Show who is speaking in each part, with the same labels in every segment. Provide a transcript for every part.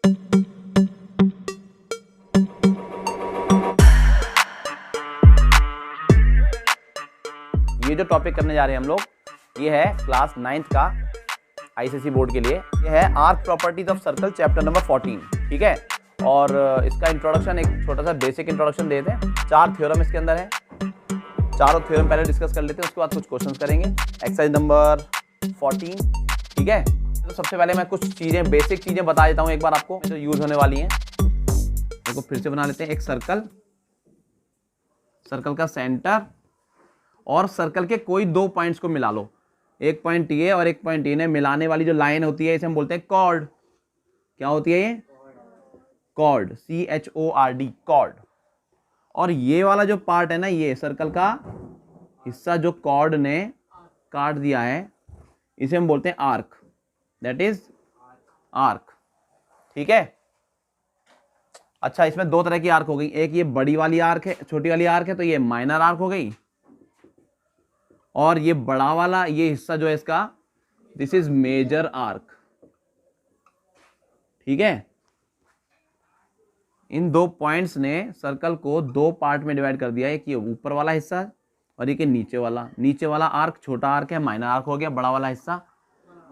Speaker 1: ये जो टॉपिक करने जा रहे हैं हम लोग, ये है क्लास 9th का आईसीएसई बोर्ड के लिए। ये है arc properties of circle chapter number 14, ठीक है। और इसका इंट्रोडक्शन, एक छोटा सा बेसिक इंट्रोडक्शन दे दें। 4 थ्योरम इसके अंदर है, चारों थ्योरम पहले डिस्कस कर लेते हैं, उसके बाद कुछ क्वेश्चंस करेंगे। एक्सरसाइज नंबर 14, ठीक है। तो सबसे पहले मैं कुछ चीजें, बेसिक चीजें बता देता हूँ एक बार आपको, जो यूज होने वाली हैं। देखो फिर से बना लेते हैं। एक सर्कल, सर्कल का सेंटर और सर्कल के कोई 2 पॉइंट्स को मिला लो। एक पॉइंट ये और एक पॉइंट ये, ने मिलाने वाली जो लाइन होती है इसे हम बोलते हैं कॉर्ड। क्या होती है ये? Cord, CHORD, cord. और ये वाला जो पार्ट है ना, ये सर्कल का हिस्सा जो कॉर्ड ने काट दिया है, इसे हम बोलते हैं आर्क। दैट इज आर्क, ठीक है। अच्छा, इसमें 2 तरह की आर्क हो गई। एक ये बड़ी वाली आर्क है, छोटी वाली आर्क है, तो ये माइनर आर्क हो गई। और ये बड़ा वाला ये हिस्सा जो है इसका, दिस इज मेजर आर्क, ठीक है। इन 2 पॉइंट्स ने सर्कल को 2 पार्ट में डिवाइड कर दिया। एक ये ऊपर वाला हिस्सा और एक नीचे वाला। नीचे वाला आर्क छोटा आर्क है, माइनर आर्क हो गया। बड़ा वाला हिस्सा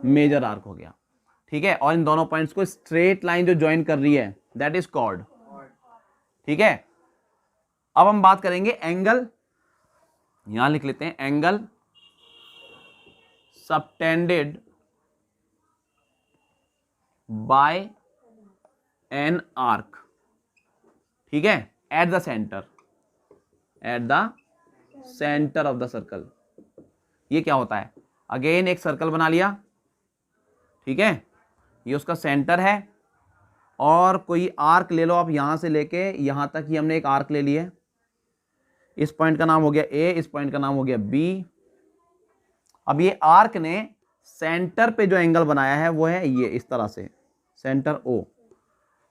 Speaker 1: मेजर आर्क हो गया, ठीक है। और इन दोनों पॉइंट्स को स्ट्रेट लाइन जो ज्वाइन कर रही है, दैट इज कॉर्ड, ठीक है। अब हम बात करेंगे एंगल। यहां लिख लेते हैं angle subtended by an arc, ठीक है, at the centre, eight the centre of the circle. ये क्या होता है? अगेन एक सर्कल बना लिया, ठीक है, ये उसका सेंटर है। और कोई आर्क ले लो आप, यहां से लेके यहां तक ही हमने एक आर्क ले लिया। इस पॉइंट का नाम हो गया A, इस पॉइंट का नाम हो गया B। अब ये आर्क ने सेंटर पे जो एंगल बनाया है वो है ये, इस तरह से सेंटर O।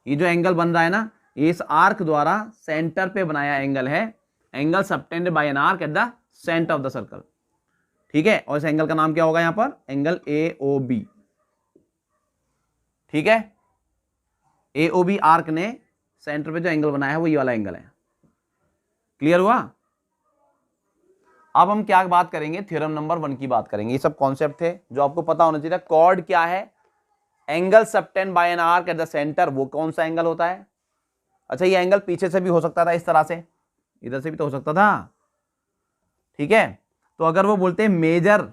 Speaker 1: ये जो एंगल बन रहा है ना, ये इस आर्क द्वारा सेंटर पे बनाया एंगल है। Angle subtended by an arc at the centre of the circle, ठीक है। और इस एंगल का नाम क्या होगा यहां पर? एंगल AOB, ठीक है। AOB आर्क ने सेंटर पे जो एंगल बनाया है वो ये वाला एंगल है। क्लियर हुआ? अब हम क्या बात करेंगे? थ्योरम नंबर 1 की बात करेंगे। ये सब कॉन्सेप्ट थे जो आपको पता होना चाहिए था। कॉर्ड क्या है? Angle subtend by an arc at the centre, वो कौन सा एंगल होता है? अच्छा, ये एंगल पीछे से भी हो सकता था, इस तरह से, इधर से भी तो हो सकता था, ठीक है। तो अगर वो बोलते हैं मेजर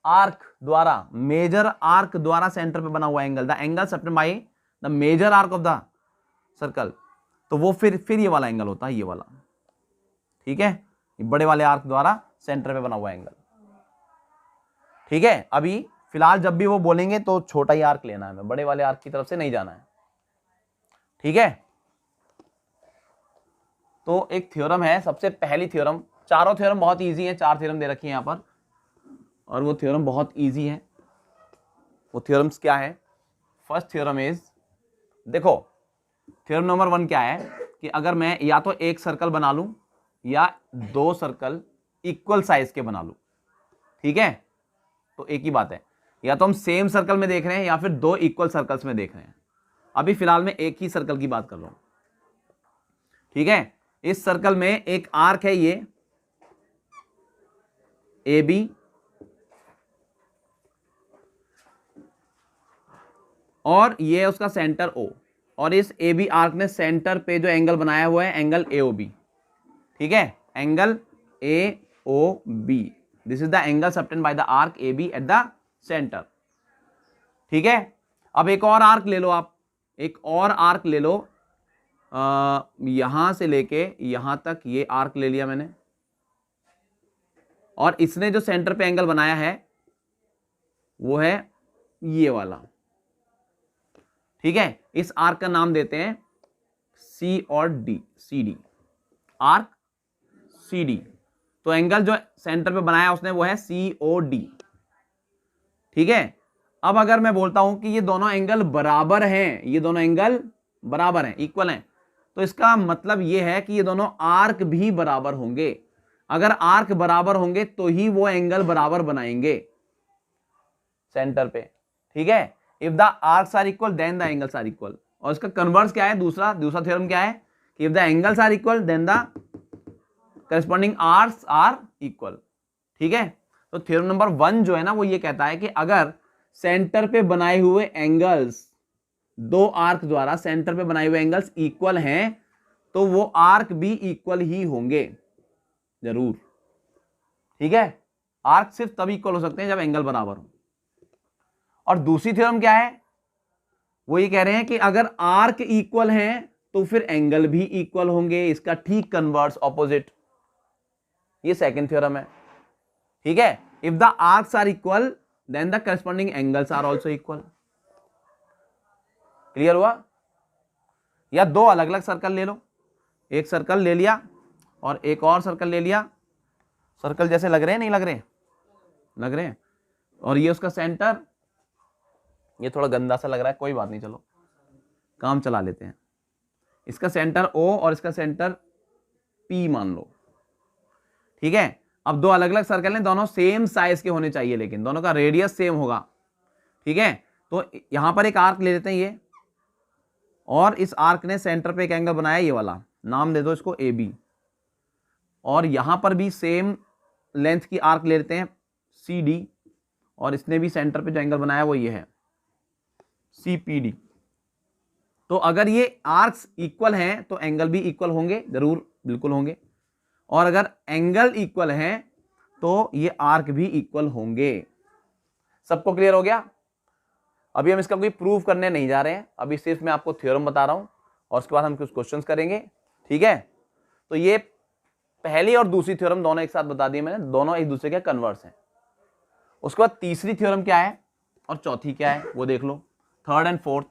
Speaker 1: आर्क द्वारा, मेजर आर्क द्वारा सेंटर पे बना हुआ angle, the angle subtend by the major arc of the circle, तो वो फिर ये वाला एंगल होता है, ये वाला, ठीक है। बड़े वाले आर्क द्वारा सेंटर पे बना हुआ एंगल, ठीक है। अभी फिलहाल जब भी वो बोलेंगे तो छोटा ही आर्क लेना है, बड़े वाले आर्क की तरफ से नहीं जाना है, ठीक है। तो एक थ्योरम है, सबसे पहली थ्योरम, चारों थ्योरम बहुत इजी है, 4 थ्योरम दे रखी है यहां पर, और वो थ्योरम बहुत इजी है। वो थ्योरम्स क्या है? फर्स्ट थ्योरम इज, देखो थ्योरम नंबर 1 क्या है कि अगर मैं या तो एक सर्कल बना लूं या 2 सर्कल इक्वल साइज के बना लूं, ठीक है, तो एक ही बात है। या तो हम सेम सर्कल में देख रहे हैं या फिर 2 इक्वल सर्कल्स में देख रहे हैं। अभी फिलहाल मैं एक ही सर्कल की बात कर रहा हूं, ठीक है। इस सर्कल में एक आर्क है ये AB, और ये है उसका सेंटर O, और इस AB आर्क ने सेंटर पे जो एंगल बनाया हुआ है एंगल AOB, ठीक है, angle AOB। This is the angle subtend by the arc AB eight the centre, ठीक है। अब एक और आर्क ले लो आप, एक और आर्क ले लो, यहां से लेके यहां तक ये आर्क ले लिया मैंने, और इसने जो सेंटर पे एंगल बनाया है वो है ये वाला, ठीक है। इस आर्क का नाम देते हैं C और D, CD, आर्क CD। तो एंगल जो सेंटर पे बनाया उसने वो है COD, ठीक है। अब अगर मैं बोलता हूं कि ये दोनों एंगल बराबर हैं, ये दोनों एंगल बराबर हैं, इक्वल हैं, तो इसका मतलब ये है कि ये दोनों आर्क भी बराबर होंगे। अगर आर्क बराबर होंगे तो ही वो एंगल बराबर बनाएंगे सेंटर पे, ठीक है। If the arcs are equal then the angles are equal. और इसका कन्वर्स क्या है, दूसरा थ्योरम क्या है कि if the angles are equal then the corresponding arcs are equal. ठीक है, तो थ्योरम नंबर 1 जो है ना वो ये कहता है कि अगर सेंटर पे बनाए हुए एंगल्स, दो आर्क द्वारा सेंटर पे बनाए हुए एंगल्स इक्वल हैं तो वो आर्क भी इक्वल ही होंगे जरूर। ठीक है, आर्क सिर्फ तब इक्वल हो सकते हैं जब एंगल बराबर हो। और दूसरी थ्योरम क्या है, वो ये कह रहे हैं कि अगर आर्क इक्वल हैं तो फिर एंगल भी इक्वल होंगे, इसका ठीक कन्वर्स ऑपोजिट। ये सेकंड थ्योरम है। ठीक है, if the arcs are equal then the corresponding angles are also equal. Clear हुआ? या दो अलग अलग सर्कल ले लो, एक सर्कल ले लिया और एक और सर्कल ले लिया, सर्कल जैसे लग रहे हैं, नहीं लग रहे? लग रहे हैं। और ये उसका सेंटर, ये थोड़ा गंदा सा लग रहा है, कोई बात नहीं, चलो काम चला लेते हैं। इसका सेंटर O और इसका सेंटर P मान लो। ठीक है, अब दो अलग अलग सर्कल हैं, दोनों सेम साइज के होने चाहिए, लेकिन दोनों का रेडियस सेम होगा। ठीक है, तो यहां पर एक आर्क ले लेते हैं ये, और इस आर्क ने सेंटर पे एक एंगल बनाया, ये वाला, नाम दे दो इसको AB। और यहां पर भी सेम लेंथ की आर्क ले लेते हैं CD, और इसने भी सेंटर पे जो एंगल बनाया वो ये है CPD। तो अगर ये आर्क्स इक्वल हैं तो एंगल भी इक्वल होंगे, जरूर बिल्कुल होंगे। और अगर एंगल इक्वल हैं तो ये आर्क भी इक्वल होंगे। सबको क्लियर हो गया? अभी हम इसका कोई प्रूफ करने नहीं जा रहे हैं, अभी सिर्फ मैं आपको थ्योरम बता रहा हूं और उसके बाद हम कुछ क्वेश्चंस करेंगे। ठीक है, तो ये पहली और दूसरी थ्योरम दोनों एक साथ बता दिए मैंने, दोनों एक दूसरे के कन्वर्स हैं। उसके बाद तीसरी थ्योरम क्या है और चौथी क्या है वो देख लो, third and fourth.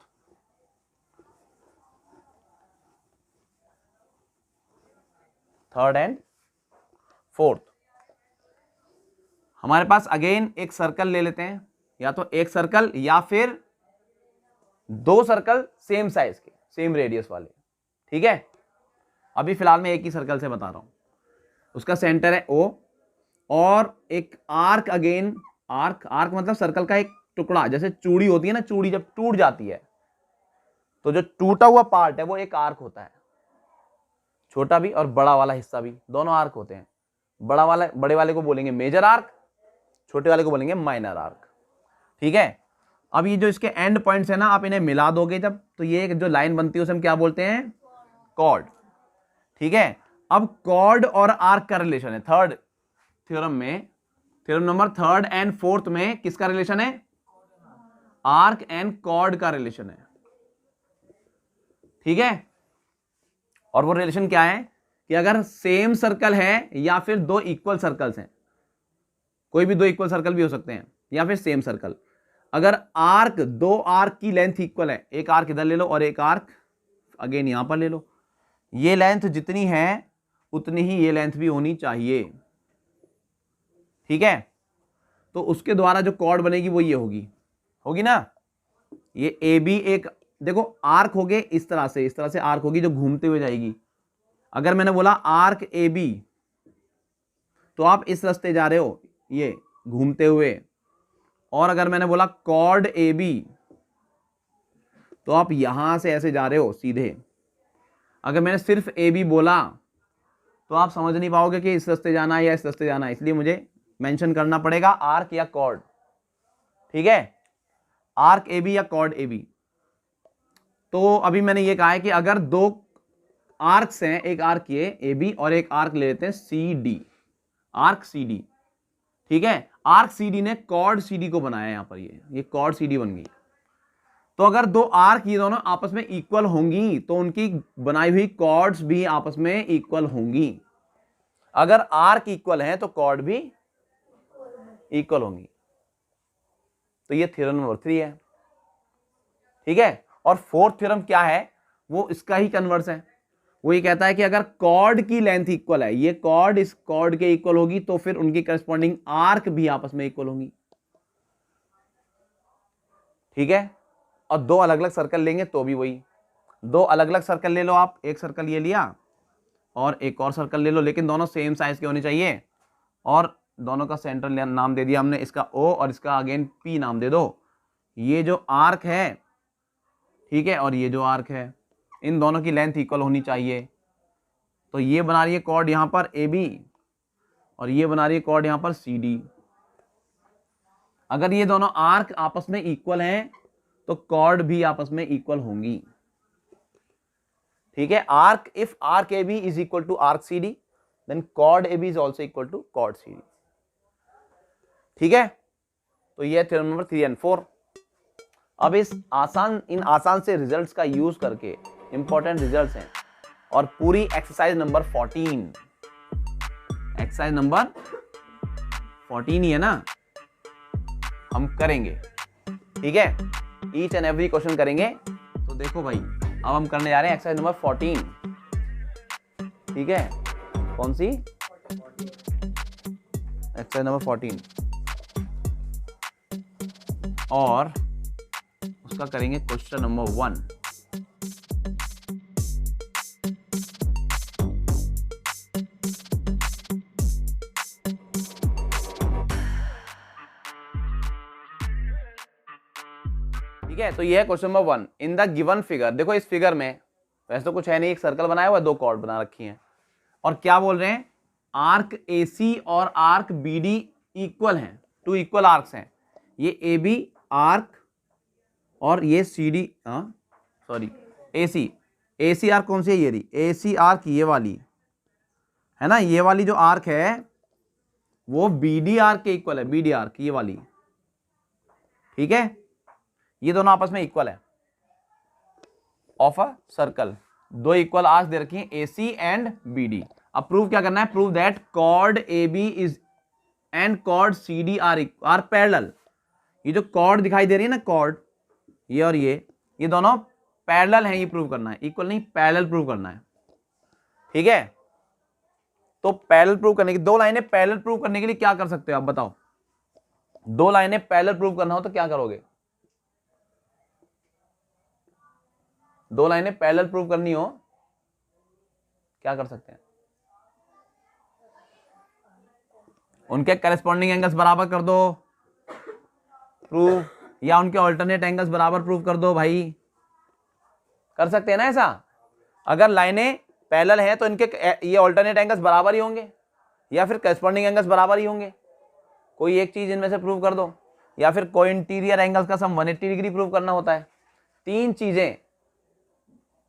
Speaker 1: Third and fourth, हमारे पास अगेन एक सर्कल ले लेते हैं, या तो एक सर्कल या फिर दो सर्कल सेम साइज के, सेम रेडियस वाले। ठीक है, अभी फिलहाल मैं एक ही सर्कल से बता रहा हूं, उसका सेंटर है O और एक आर्क, अगेन आर्क, आर्क मतलब सर्कल का एक टुकड़ा, जैसे चूड़ी होती है ना, चूड़ी जब टूट जाती है तो जो टूटा हुआ पार्ट है वो एक आर्क होता है, छोटा भी और बड़ा वाला हिस्सा भी, दोनों आर्क होते हैं। बड़े वाले को बोलेंगे मेजर आर्क, छोटे वाले को बोलेंगे माइनर आर्क। ठीक है, अब ये जो इसके एंड पॉइंट्स है ना, आप इन्हें मिला दोगे जब, तो ये जो लाइन बनती है उसे हम क्या बोलते हैं, कॉर्ड। ठीक है, अब कॉर्ड और आर्क का रिलेशन है थर्ड थ्योरम में, theorem number third and fourth में किसका रिलेशन है, आर्क एंड कॉर्ड का रिलेशन है। ठीक है, और वो रिलेशन क्या है कि अगर सेम सर्कल है या फिर दो इक्वल सर्कल्स हैं, कोई भी दो इक्वल सर्कल भी हो सकते हैं या फिर सेम सर्कल, अगर आर्क, दो आर्क की लेंथ इक्वल है, एक आर्क इधर ले लो और एक आर्क अगेन यहां पर ले लो, ये लेंथ जितनी है उतनी ही ये लेंथ भी होनी चाहिए। ठीक है, तो उसके द्वारा जो कॉर्ड बनेगी वो ये होगी ना, ये AB एक, देखो आर्क हो गए इस तरह से आर्क होगी जो घूमते हुए जाएगी। अगर मैंने बोला आर्क AB तो आप इस रास्ते जा रहे हो, ये घूमते हुए, और अगर मैंने बोला कॉर्ड AB तो आप यहां से ऐसे जा रहे हो सीधे। अगर मैंने सिर्फ AB बोला तो आप समझ नहीं पाओगे कि इस रास्ते जाना है या इस रास्ते जाना है, इसलिए मुझे मेंशन करना पड़ेगा आर्क या कॉर्ड। ठीक है, आर्क AB या कॉर्ड AB। तो अभी मैंने ये कहा है कि अगर दो आर्क्स हैं, एक आर्क ये AB और एक आर्क ले लेते हैं CD, आर्क CD। ठीक है, आर्क CD ने कॉर्ड CD को बनाया, यहां पर ये कॉर्ड CD बन गई। तो अगर दो आर्क ये दोनों आपस में इक्वल होंगी तो उनकी बनाई हुई कॉर्ड्स भी आपस में इक्वल होंगी। अगर आर्क इक्वल है तो कॉर्ड भी इक्वल होंगी। तो ये थ्योरम नंबर 3 है। ठीक है, और फोर्थ थ्योरम क्या है, वो इसका ही कन्वर्स है। वो ये कहता है कि अगर कॉर्ड की लेंथ इक्वल है, ये कॉर्ड इस कॉर्ड के इक्वल होगी तो फिर उनकी करस्पॉन्डिंग आर्क भी आपस में इक्वल होंगी। ठीक है, और दो अलग अलग सर्कल लेंगे तो भी वही, दो अलग अलग सर्कल ले लो आप, एक सर्कल ये लिया और एक और सर्कल ले लो, लेकिन दोनों सेम साइज के होने चाहिए, और दोनों का सेंटर नाम दे दिया हमने, इसका O और इसका अगेन P नाम दे दो। ये जो आर्क है, ठीक है, और ये जो आर्क है, इन दोनों की लेंथ इक्वल होनी चाहिए। तो ये बना रही है कॉर्ड यहां पर ए बी और ये बना रही है कॉर्ड यहां पर सी डी। अगर ये दोनों आर्क आपस में इक्वल हैं तो कॉर्ड भी आपस में इक्वल होंगी। ठीक है, arc, if arc A B is equal to arc C D then chord A B is also equal to chord C D. ठीक है, तो ये थ्योरम नंबर 3 और 4। अब इन आसान से रिजल्ट्स का यूज करके, इंपॉर्टेंट रिजल्ट्स हैं और पूरी एक्सरसाइज नंबर 14, एक्सरसाइज नंबर 14 ही है ना, हम करेंगे। ठीक है, ईच एंड एवरी क्वेश्चन करेंगे। तो देखो भाई, अब हम करने जा रहे हैं एक्सरसाइज नंबर 14। ठीक है, कौन सी? एक्सरसाइज नंबर 14 और उसका करेंगे क्वेश्चन नंबर 1। ठीक है, तो ये है question number 1। In the given figure, देखो इस फिगर में वैसे तो कुछ है नहीं, एक सर्कल बनाया हुआ है, 2 कॉर्ड बना रखी हैं और क्या बोल रहे हैं, आर्क AC और आर्क BD इक्वल हैं, 2 इक्वल आर्क्स हैं। ये AB आर्क और ये CD, सॉरी AC आर्क कौन सी है, ये रही AC आर्क, ये वाली है ना, ये वाली जो आर्क है वो BD आर्क के इक्वल है, BD आर्क ये वाली। ठीक है, ये दोनों आपस में इक्वल है of a circle, 2 equal arcs दे रखी हैं AC एंड BD। अब प्रूव क्या करना है, prove that chord AB is and chord CD are parallel. ये जो कॉर्ड दिखाई दे रही है ना, कॉर्ड ये और ये दोनों पैरेलल हैं, ये प्रूव करना है, इक्वल नहीं, पैरेलल प्रूव करना है। ठीक है, तो पैरेलल प्रूव करने की 2 लाइनें पैरेलल प्रूव करने के लिए क्या कर सकते हो आप बताओ? 2 लाइनें पैरेलल प्रूव करना हो तो क्या करोगे? 2 लाइनें पैरेलल प्रूव करनी हो क्या कर सकते हैं? उनके करेस्पॉन्डिंग एंगल्स बराबर कर दो प्रूव, या उनके ऑल्टरनेट एंगल्स बराबर प्रूव कर दो भाई, कर सकते हैं ना ऐसा। अगर लाइनें पैरेलल हैं तो इनके ये ऑल्टरनेट एंगल्स बराबर ही होंगे या फिर करेस्पॉन्डिंग एंगल्स बराबर ही होंगे, कोई एक चीज इनमें से प्रूव कर दो, या फिर कोई इंटीरियर एंगल्स का सम 180 डिग्री प्रूव करना होता है। 3 चीजें,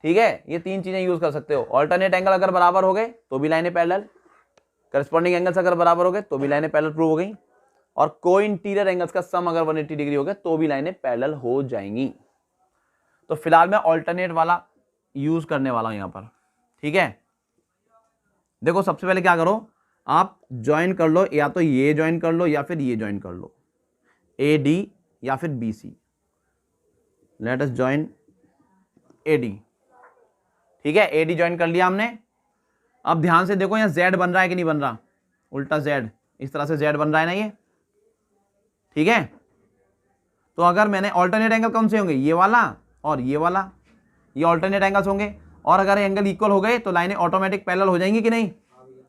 Speaker 1: ठीक है, ये 3 चीजें यूज कर सकते हो। ऑल्टरनेट एंगल अगर बराबर हो गए तो भी लाइनें पैरेलल, करस्पॉन्डिंग एंगल्स अगर बराबर हो गए तो भी लाइनें पैरेलल प्रूव हो गई, और कोई इंटीरियर एंगल्स का सम अगर 180 डिग्री हो गया तो भी लाइनें पैरेलल हो जाएंगी। तो फिलहाल मैं ऑल्टरनेट वाला यूज करने वाला हूं यहां पर। ठीक है, देखो सबसे पहले क्या करो, आप ज्वाइन कर लो, या तो ये ज्वाइन कर लो या फिर ये ज्वाइन कर लो, AD या फिर BC। Let us join AD। ठीक है, AD ज्वाइन कर लिया हमने। अब ध्यान से देखो यहां Z बन रहा है कि नहीं बन रहा, उल्टा Z, इस तरह से Z बन रहा है ना ये। ठीक है, तो अगर मैंने ऑल्टरनेट एंगल कौन से होंगे, ये वाला और ये वाला, ये ऑल्टरनेट एंगल्स होंगे, और अगर एंगल इक्वल हो गए तो लाइनें ऑटोमेटिक पैरेलल हो जाएंगी कि नहीं,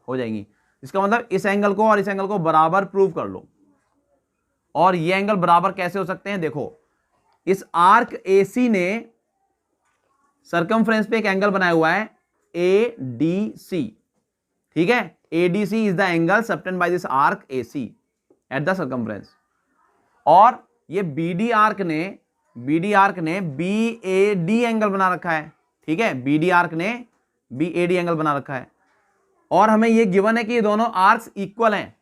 Speaker 1: हो जाएंगी। इसका मतलब इस एंगल को और इस एंगल को बराबर प्रूव कर लो। और ये एंगल बराबर कैसे हो सकते हैं, देखो इस आर्क AC ने सर्कमफ्रेंस पे एक एंगल बनाया हुआ है ADC। ठीक है, ADC is the angle subtend by this arc AC at the circumference. और ये BD आर्क ने BAD एंगल बना रखा है। ठीक है, BD आर्क ने BAD एंगल बना रखा है, और हमें ये गिवन है कि ये दोनों आर्क्स इक्वल हैं,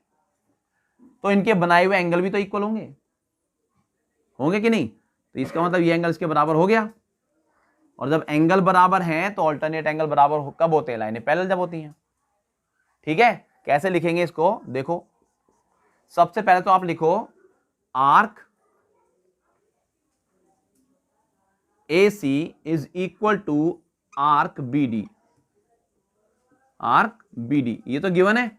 Speaker 1: तो इनके बनाए हुए एंगल भी तो इक्वल होंगे कि नहीं। तो इसका मतलब ये एंगल इसके बराबर हो गया, और जब एंगल बराबर हैं तो ऑल्टरनेट एंगल बराबर कब होते हैं, लाइनें पैरेलल जब होती हैं। ठीक है, कैसे लिखेंगे इसको, देखो सबसे पहले तो आप लिखो arc AC is equal to arc BD। Arc BD ये तो गिवन है,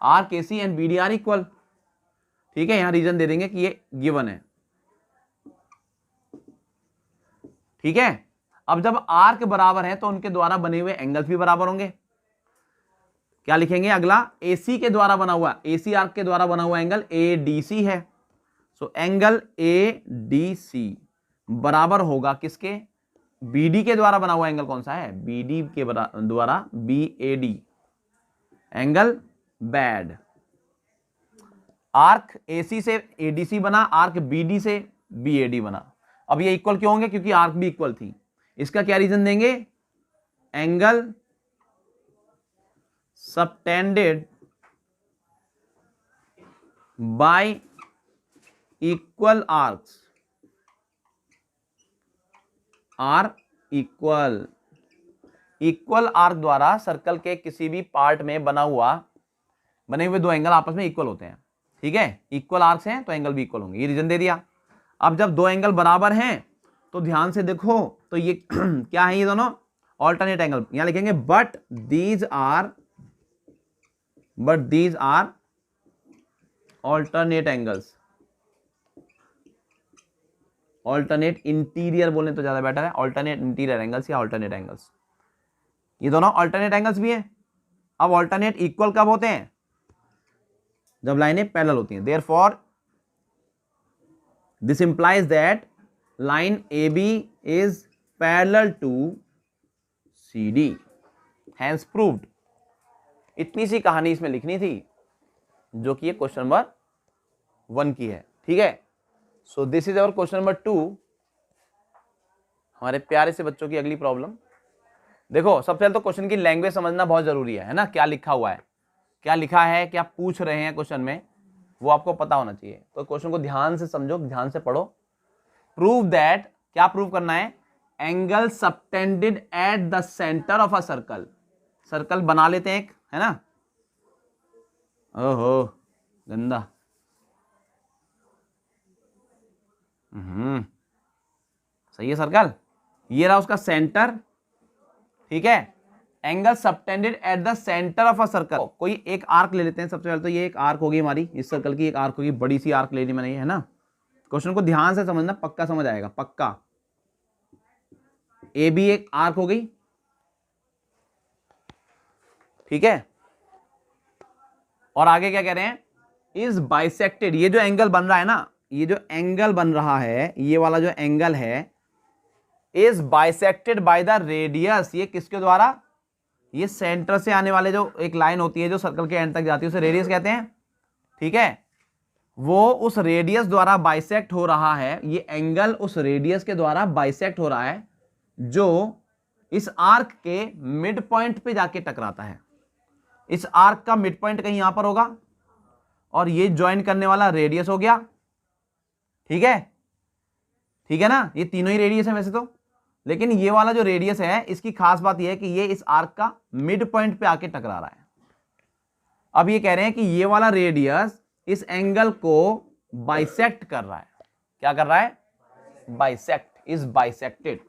Speaker 1: arc AC and BD are equal. ठीक है, यहां रीजन दे देंगे कि ये गिवन है। ठीक है, अब जब आर्क बराबर है तो उनके द्वारा बने हुए एंगल्स भी बराबर होंगे। क्या लिखेंगे अगला, AC के द्वारा बना हुआ, AC आर्क के द्वारा बना हुआ एंगल ADC है, सो एंगल ADC बराबर होगा किसके, BD के द्वारा बना हुआ एंगल कौन सा है, BD के द्वारा BAD, angle bad. Arc AC से ADC बना, आर्क BD से BAD बना। अब ये इक्वल क्यों होंगे, क्योंकि आर्क भी इक्वल थी। इसका क्या रीजन देंगे, angle subtended by equal arcs are equal. Equal arc द्वारा सर्कल के किसी भी पार्ट में बने हुए दो एंगल आपस में इक्वल होते हैं। ठीक है, इक्वल आर्क्स हैं तो एंगल भी इक्वल होंगे, ये रीजन दे दिया। अब जब दो एंगल बराबर हैं तो ध्यान से देखो, तो ये क्या है, ये दोनों ऑल्टरनेट एंगल। यहां लिखेंगे but these are alternate angles. Alternate interior बोलने तो ज्यादा बेटर है, ऑल्टरनेट इंटीरियर एंगल्स या ऑल्टरनेट एंगल्स, ये दोनों ऑल्टरनेट एंगल्स भी हैं। अब ऑल्टरनेट इक्वल कब होते हैं, जब लाइनें पैरेलल होती हैं। Therefore this implies that line AB is parallel to CD, hence proved. इतनी सी कहानी इसमें लिखनी थी, जो कि ये क्वेश्चन नंबर 1 की है। ठीक है, so this is our question number 2। हमारे प्यारे से बच्चों की अगली प्रॉब्लम देखो। सबसे पहले तो क्वेश्चन की लैंग्वेज समझना बहुत जरूरी है ना, क्या लिखा हुआ है, क्या लिखा है, क्या पूछ रहे हैं क्वेश्चन में, वो आपको पता होना चाहिए। तो क्वेश्चन को ध्यान से समझो, ध्यान से पढ़ो। प्रूव दैट, क्या प्रूव करना है, angle subtended at the centre of a circle. Circle बना लेते हैं एक, है ना, ओहो गंदा, सही है सर्कल, ये रहा उसका सेंटर। ठीक है, angle subtended at the centre of a circle. कोई एक आर्क ले लेते हैं। सबसे पहले तो ये एक आर्क होगी हमारी, इस सर्कल की एक आर्क होगी, बड़ी सी आर्क ले ली मैंने, है ना। क्वेश्चन को ध्यान से समझना, पक्का समझ आएगा, पक्का। AB एक आर्क हो गई, ठीक है, और आगे क्या कह रहे हैं, इज बाइसेक्टेड। ये जो एंगल बन रहा है ना, ये जो एंगल बन रहा है, ये वाला जो एंगल है, is bisected by the radius. ये किसके द्वारा, ये सेंटर से आने वाले जो एक लाइन होती है जो सर्कल के एंड तक जाती है, उसे रेडियस कहते हैं। ठीक है, वो उस रेडियस द्वारा बाइसेक्ट हो रहा है, ये एंगल उस रेडियस के द्वारा बाइसेक्ट हो रहा है, जो इस आर्क के मिड पॉइंट पे जाके टकराता है। इस आर्क का मिड पॉइंट कहीं यहां पर होगा, और ये ज्वाइन करने वाला रेडियस हो गया। ठीक है, ठीक है ना, ये तीनों ही रेडियस है वैसे तो, लेकिन ये वाला जो रेडियस है, इसकी खास बात यह है कि ये इस आर्क का मिड पॉइंट पे आके टकरा रहा है। अब ये कह रहे हैं कि ये वाला रेडियस इस एंगल को बाइसेक्ट कर रहा है। क्या कर रहा है, बाइसेक्ट, इज बाइसेक्टेड।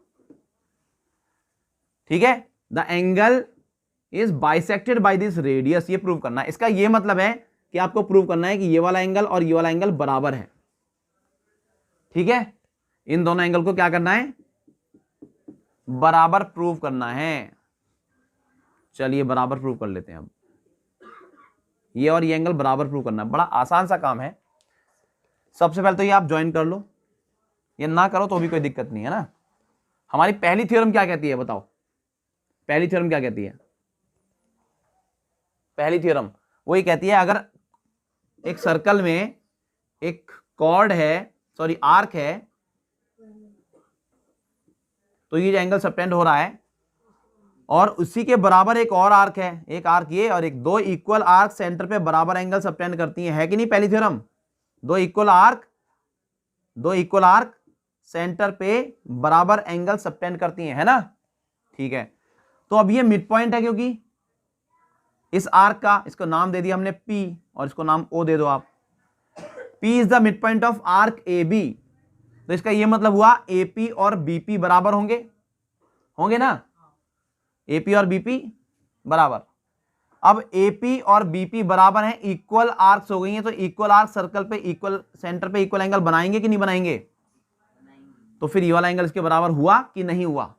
Speaker 1: ठीक है, the angle is bisected by this radius, ये प्रूव करना है। इसका ये मतलब है कि आपको प्रूव करना है कि ये वाला एंगल और ये वाला एंगल बराबर है। ठीक है, इन दोनों एंगल को क्या करना है, बराबर प्रूव करना है। चलिए बराबर प्रूव कर लेते हैं। अब ये और ये एंगल बराबर प्रूव करना है, बड़ा आसान सा काम है। सबसे पहले तो ये आप ज्वाइन कर लो, ये ना करो तो भी कोई दिक्कत नहीं है ना। हमारी पहली थ्योरम क्या कहती है, बताओ पहली थ्योरम क्या कहती है। पहली थ्योरम वही कहती है, अगर एक सर्कल में एक कॉर्ड है, सॉरी आर्क है, तो ये जो एंगल सबटेंड हो रहा है, और उसी के बराबर एक और आर्क है, एक आर्क ये और एक, दो इक्वल आर्क सेंटर पे बराबर एंगल सबटेंड करती है कि नहीं। पहली थ्योरम, दो इक्वल आर्क सेंटर पे बराबर एंगल सबटेंड करती है ना। ठीक है, तो अब ये मिड पॉइंट है, क्योंकि इस आर्क का, इसको नाम दे दिया हमने P, और इसको नाम O दे दो आप। P is the mid point of arc AB, तो इसका ये मतलब हुआ AP और BP बराबर होंगे ना, AP और BP बराबर। अब AP और BP बराबर हैं, इक्वल आर्क्स हो गई हैं, तो इक्वल आर्क सर्कल पे इक्वल सेंटर पे इक्वल एंगल बनाएंगे कि नहीं बनाएंगे। तो फिर ये वाला एंगल इसके बराबर हुआ कि नहीं हुआ।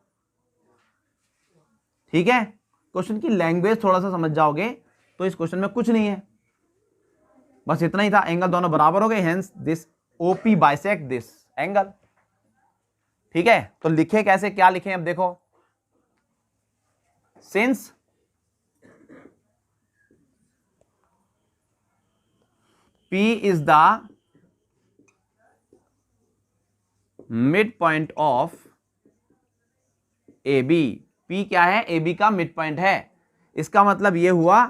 Speaker 1: ठीक है, क्वेश्चन की लैंग्वेज थोड़ा सा समझ जाओगे तो इस क्वेश्चन में कुछ नहीं है, बस इतना ही था। एंगल दोनों बराबर हो गए, hence this OP bisect this angle. ठीक है, तो लिखे कैसे, क्या लिखें अब देखो, since P is the midpoint of AB, P क्या है, AB का मिड पॉइंट है। इसका मतलब यह हुआ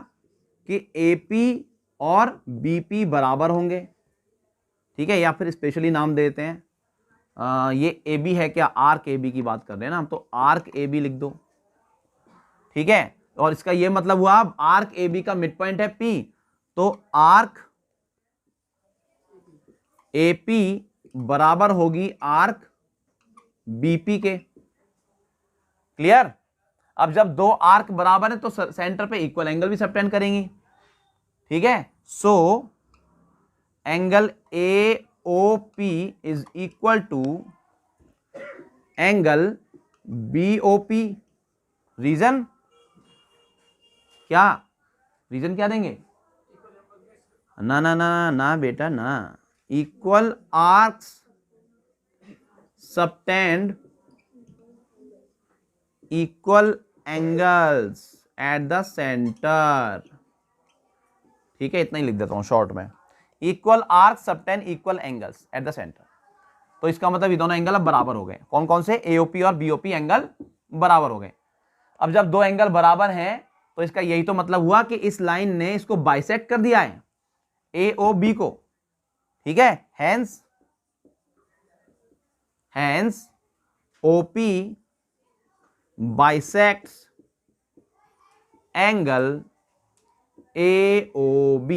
Speaker 1: कि AP और BP बराबर होंगे, ठीक है, या फिर स्पेशली नाम देते हैं ये AB है क्या, आर्क AB की बात कर रहे हैं ना हम, तो आर्क AB लिख दो, ठीक है। और इसका यह मतलब हुआ आर्क AB का मिड पॉइंट है P, तो आर्क AP बराबर होगी आर्क BP के। क्लियर। अब जब दो आर्क बराबर है तो सेंटर पे इक्वल एंगल भी सबटेंड करेंगी, ठीक है। So angle AOP is equal to angle BOP। Reason क्या, रीजन क्या देंगे, ना ना ना ना बेटा ना, equal arcs subtend equal angles at the centre, ठीक है, इतना ही लिख देता हूं शॉर्ट में, equal arc subtend equal angles at the centre. तो इसका मतलब ये दोनों एंगल अब बराबर हो गए, कौन कौन से, AOP और BOP एंगल बराबर हो गए। अब जब दो एंगल बराबर हैं तो इसका यही तो मतलब हुआ कि इस लाइन ने इसको बाइसेक्ट कर दिया है AOB को, ठीक है। Hence OP bisects angle AOB।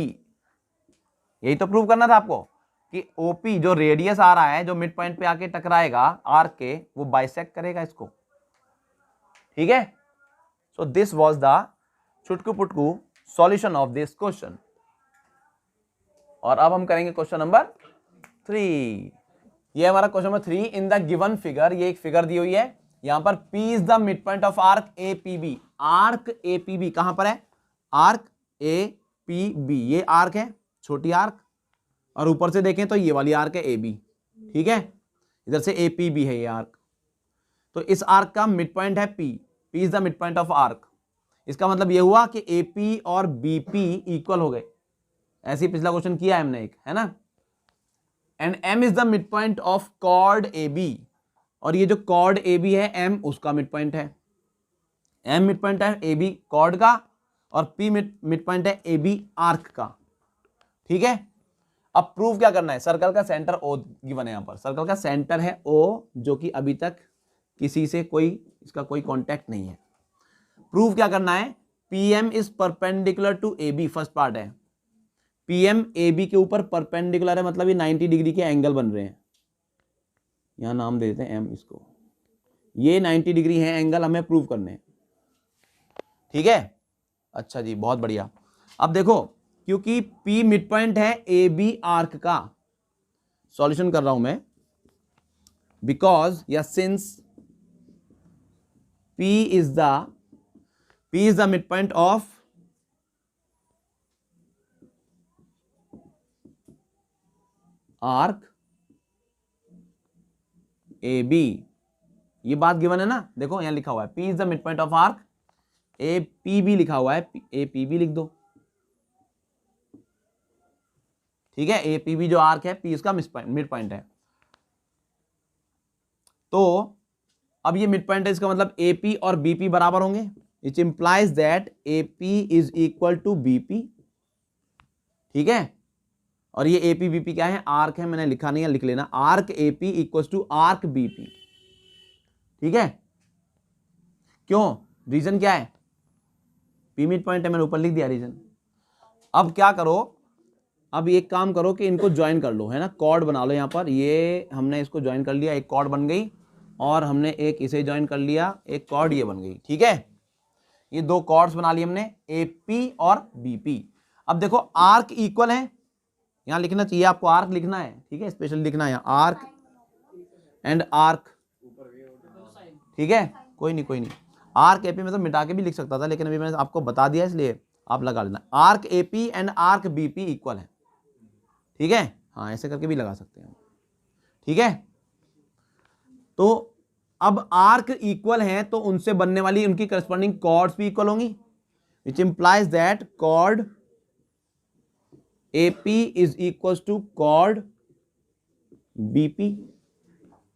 Speaker 1: यही तो प्रूव करना था आपको कि OP जो रेडियस आ रहा है, जो मिड पॉइंट पे आके टकराएगा आर्क के, वो बाइसेक्ट करेगा इसको, ठीक है। सो दिस वाज द चुटकू पुटकू सॉल्यूशन ऑफ दिस क्वेश्चन। और अब हम करेंगे क्वेश्चन नंबर 3। ये हमारा question number 3। In the given figure, ये एक फिगर दी हुई है, यहां पर P is the mid point of arc APB। Arc APB कहां पर है, आर्क APB, ये आर्क है, छोटी आर्क, और ऊपर से देखें तो ये वाली आर्क है AB, ठीक है, इधर से APB है ये आर्क। तो इस आर्क का मिड पॉइंट है P is the mid point of arc. इसका मतलब ये हुआ कि AP और BP इक्वल हो गए, ऐसे ही पिछला क्वेश्चन किया है हमने एक, है ना। And M is the mid point of chord AB, और ये जो कॉर्ड AB है M उसका मिड पॉइंट है, M मिड पॉइंट है AB कॉर्ड का, और P मिड पॉइंट है AB आर्क का, ठीक है। अब प्रूफ क्या करना है, सर्कल का सेंटर O गिवन है, यहां पर सर्कल का सेंटर है O, जो कि अभी तक किसी से कोई इसका कोई कांटेक्ट नहीं है। प्रूफ क्या करना है, PM is perpendicular to AB, first part है, PM AB के ऊपर परपेंडिकुलर है, मतलब ये 90 डिग्री के एंगल बन रहे हैं, यहां नाम दे देते हैं M इसको, ये 90 डिग्री है एंगल, हमें प्रूव करने हैं, ठीक है। अच्छा जी, बहुत बढ़िया। अब देखो, क्योंकि P मिड पॉइंट है AB आर्क का, सॉल्यूशन कर रहा हूं मैं, बिकॉज या since P is the midpoint of arc AB, ये बात गिवन है ना, देखो यहां लिखा हुआ है P is the midpoint of arc APB, लिखा हुआ है APB लिख दो, ठीक है। APB जो आर्क है P इसका मिड पॉइंट है, तो अब ये मिड पॉइंट है, इसका मतलब AP और BP बराबर होंगे, it implies that AP is equal to BP, ठीक है। और ये AP BP क्या है, आर्क है, मैंने लिखा नहीं है, लिख लेना, arc AP equal to arc BP, ठीक है। क्यों, रीजन क्या है, P मिड पॉइंट है, मैंने ऊपर लिख दिया रीजन। अब क्या करो, अब एक काम करो कि इनको ज्वाइन कर लो, है ना, कॉर्ड बना लो यहां पर, ये हमने इसको ज्वाइन कर लिया, एक कॉर्ड बन गई, और हमने एक इसे ज्वाइन कर लिया, एक कॉर्ड ये बन गई, ठीक है। ये दो कॉर्ड्स बना लिए हमने, AP और BP। अब देखो आर्क इक्वल है, यहां लिखना चाहिए आपको, आर्क लिखना है, ठीक है, स्पेशल लिखना है आर्क एंड आर्क, ठीक है, कोई नहीं, आर्क AP में तो मिटा के भी लिख सकता था, लेकिन अभी मैंने आपको बता दिया इसलिए आप लगा लेना, arc AP and arc BP equal है, ठीक है। हाँ, ऐसे करके भी लगा सकते हैं, ठीक है। तो अब आर्क इक्वल हैं तो उनसे बनने वाली उनकी करस्पॉन्डिंग कॉर्ड्स भी इक्वल होंगी, which implies that chord AP is equal to chord BP।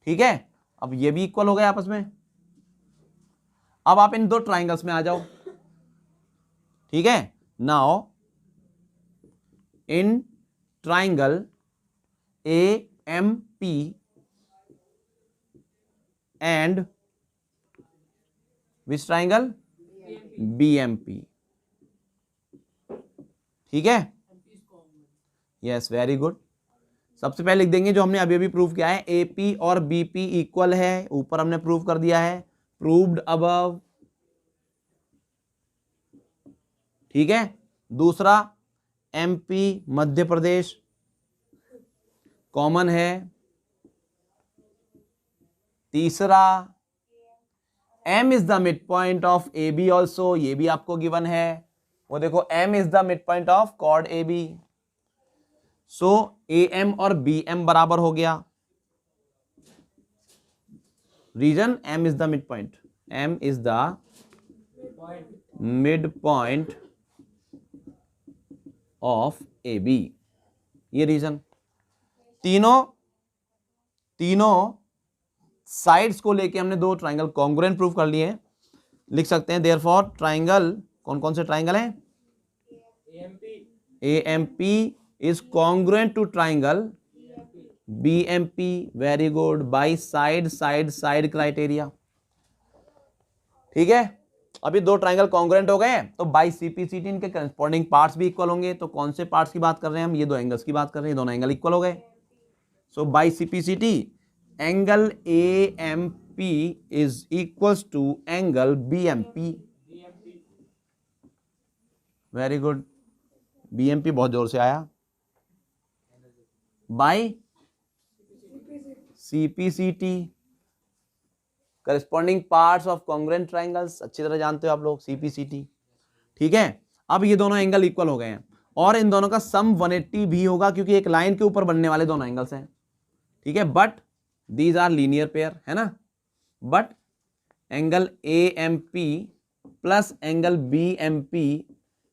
Speaker 1: ठीक है, अब ये भी इक्वल हो गए आपस में। अब आप इन दो ट्राइंगल्स में आ जाओ। ठीक है, now in triangle AMP and which triangle BMP। ठीक है, यस, वेरी गुड। सबसे पहले लिख देंगे जो हमने अभी अभी प्रूव किया है, AP और BP इक्वल है, ऊपर हमने प्रूव कर दिया है, प्रूव्ड अबव। ठीक है, दूसरा MP मध्य प्रदेश कॉमन है। तीसरा M is the mid point of AB also, ये भी आपको गिवन है। वो देखो M is the mid point of chord AB। So AM और BM बराबर हो गया। Reason M is the mid point, M is the mid point of AB, ये रीजन। तीनों साइड्स को लेके हमने दो ट्राइंगल कॉन्ग्रुएंट प्रूव कर लिए हैं। लिख सकते हैं देयरफॉर ट्राइंगल, कौन कौन से ट्राइंगल हैं? AMP is congruent to triangle BMP, very good, by side side side criteria. ठीक है, अभी दो ट्राइंगल कॉन्ग्रुएंट हो गए तो बाई CPCT इनके करस्पॉन्डिंग पार्ट्स भी इक्वल होंगे। तो कौन से पार्ट्स की बात कर रहे हैं हम? ये दो एंगल्स की बात कर रहे हैं, दोनों एंगल इक्वल हो गए। So by CPCT angle AMP is equals to angle BMP। Very good, BMP बहुत जोर से आया। By CPCT corresponding parts of congruent triangles, अच्छी तरह जानते हो आप लोग CPCT। ठीक है, अब ये दोनों एंगल इक्वल हो गए हैं और इन दोनों का सम 180 भी होगा क्योंकि एक लाइन के ऊपर बनने वाले दोनों एंगल्स हैं। ठीक है, but these are linear pair, है ना। But angle AMP plus angle BMP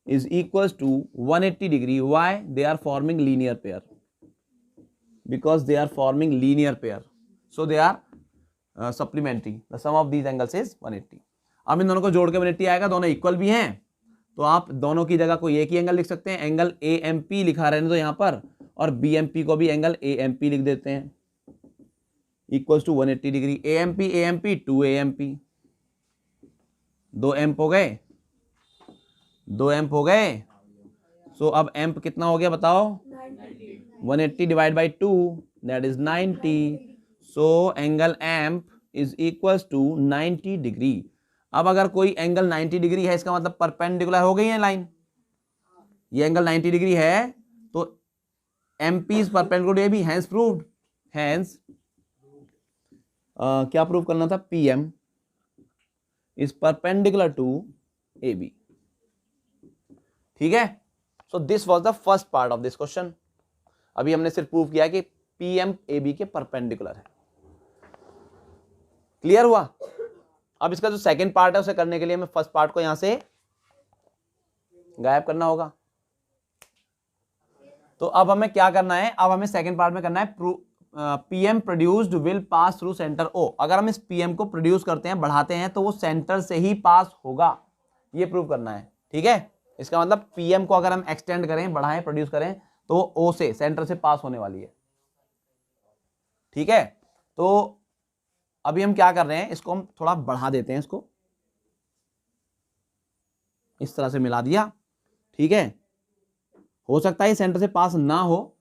Speaker 1: is equal to 180 degree. Why? They are forming linear pair, because they are forming linear pair, so they are supplementary. The sum of these angles is 180। अब इन दोनों को जोड़ के 180 आएगा, दोनों equal भी हैं तो आप दोनों की जगह कोई एक ही एंगल लिख सकते हैं। एंगल AMP लिखा रहने दो यहाँ पर और BMP को भी एंगल AMP लिख देते हैं, equals to 180 degree. AMP 2AMP, 2 amp हो गए, 2 एम्प हो गए। सो अब एम्प कितना हो गया बताओ? 180 divide by 2 that is 90। So angle amp is equals to 90 degree. अब अगर कोई एंगल 90 डिग्री है इसका मतलब परपेंडिकुलर हो गई है लाइन। ये एंगल 90 डिग्री है तो MP is perpendicular to AB, hence proved. Hence क्या प्रूव करना था? PM is perpendicular to AB। ठीक है, so this was the first part of this question. अभी हमने सिर्फ प्रूव किया कि PM AB के परपेंडिकुलर है। क्लियर हुआ? अब इसका जो सेकंड पार्ट है उसे करने के लिए हमें फर्स्ट पार्ट को यहां से गायब करना होगा। तो अब हमें क्या करना है? अब हमें सेकंड पार्ट में करना है PM produced will pass through centre O। अगर हम इस PM को प्रोड्यूस करते हैं, बढ़ाते हैं तो वो सेंटर से ही पास होगा, ये प्रूव करना है। ठीक है, इसका मतलब PM को अगर हम एक्सटेंड करें, बढ़ाएं, प्रोड्यूस करें तो O से, सेंटर से पास होने वाली है। ठीक है, तो अभी हम क्या कर रहे हैं, इसको हम थोड़ा बढ़ा देते हैं, इसको इस तरह से मिला दिया। ठीक है, हो सकता है सेंटर से पास ना हो,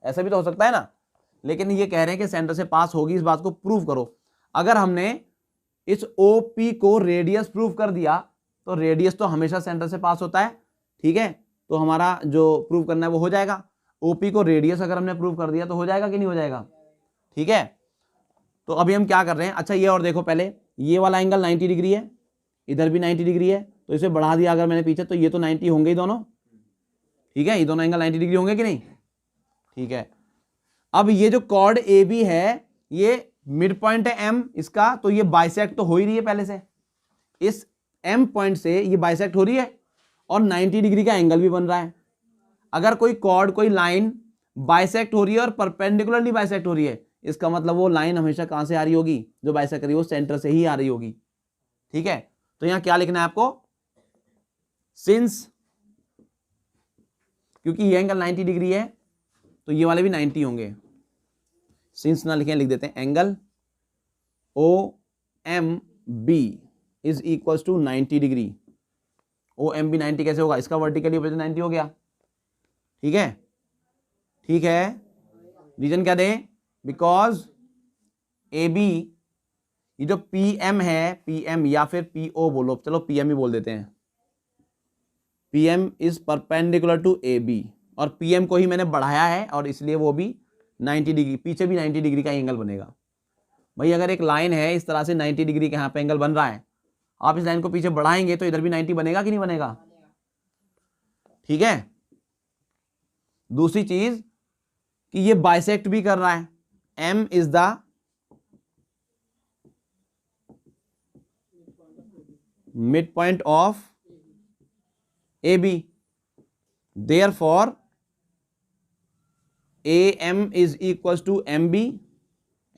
Speaker 1: ऐसा भी तो हो सकता है ना, लेकिन ये कह रहे हैं कि सेंटर से पास होगी, इस बात को प्रूव करो। अगर हमने इस OP को रेडियस प्रूव कर दिया तो रेडियस तो हमेशा सेंटर से पास होता है। ठीक है, तो हमारा जो प्रूव करना है वो हो जाएगा। OP को रेडियस अगर हमने प्रूव कर दिया तो हो जाएगा कि नहीं हो जाएगा? ठीक है, तो अभी हम क्या कर रहे हैं? अच्छा, ये और देखो, पहले ये वाला एंगल 90 डिग्री है, इधर भी 90 डिग्री है, तो इसे बढ़ा दिया अगर मैंने पीछे तो ये तो 90 होंगे ही दोनों। ठीक है, ये दोनों एंगल 90 डिग्री होंगे कि नहीं? ठीक है, अब ये जो कॉर्ड AB है ये मिड पॉइंट है एम इसका, तो ये बाइसेक्ट तो हो ही रही है पहले से, इस एम पॉइंट से ये बाइसेक्ट हो रही है और 90 डिग्री का एंगल भी बन रहा है। अगर कोई कॉर्ड, कोई लाइन बाइसेक्ट हो रही है और परपेंडिकुलरली बाइसेक्ट हो रही है, इसका मतलब वो लाइन हमेशा कहां से आ रही होगी, जो बाइसेक्ट कर रही है वो सेंटर से ही आ रही होगी। ठीक है, तो यहां क्या लिखना है आपको, सिंस, क्योंकि ये एंगल 90 डिग्री है तो ये वाले भी 90 होंगे। सिंस ना लिखें, लिख देते हैं angle O M B is equal to 90 degree. O M B 90 कैसे होगा, इसका वर्टिकली ओपोजिट 90 हो गया। ठीक है, ठीक है, रीजन क्या दें, बिकॉज ए बी, ये जो पी एम है, पी एम या फिर पी ओ बोलो, चलो पी एम ही बोल देते हैं, P M is perpendicular to A B, और पी एम को ही मैंने बढ़ाया है और इसलिए वो भी 90 डिग्री, पीछे भी 90 डिग्री का एंगल बनेगा। भाई अगर एक लाइन है इस तरह से 90 डिग्री का यहाँ पे एंगल बन रहा है, आप इस लाइन को पीछे बढ़ाएंगे तो इधर भी 90 बनेगा कि नहीं बनेगा। ठीक है, दूसरी चीज कि ये बाइसेक्ट भी कर रहा है, M is the mid point of A B, therefore AM is equals to MB,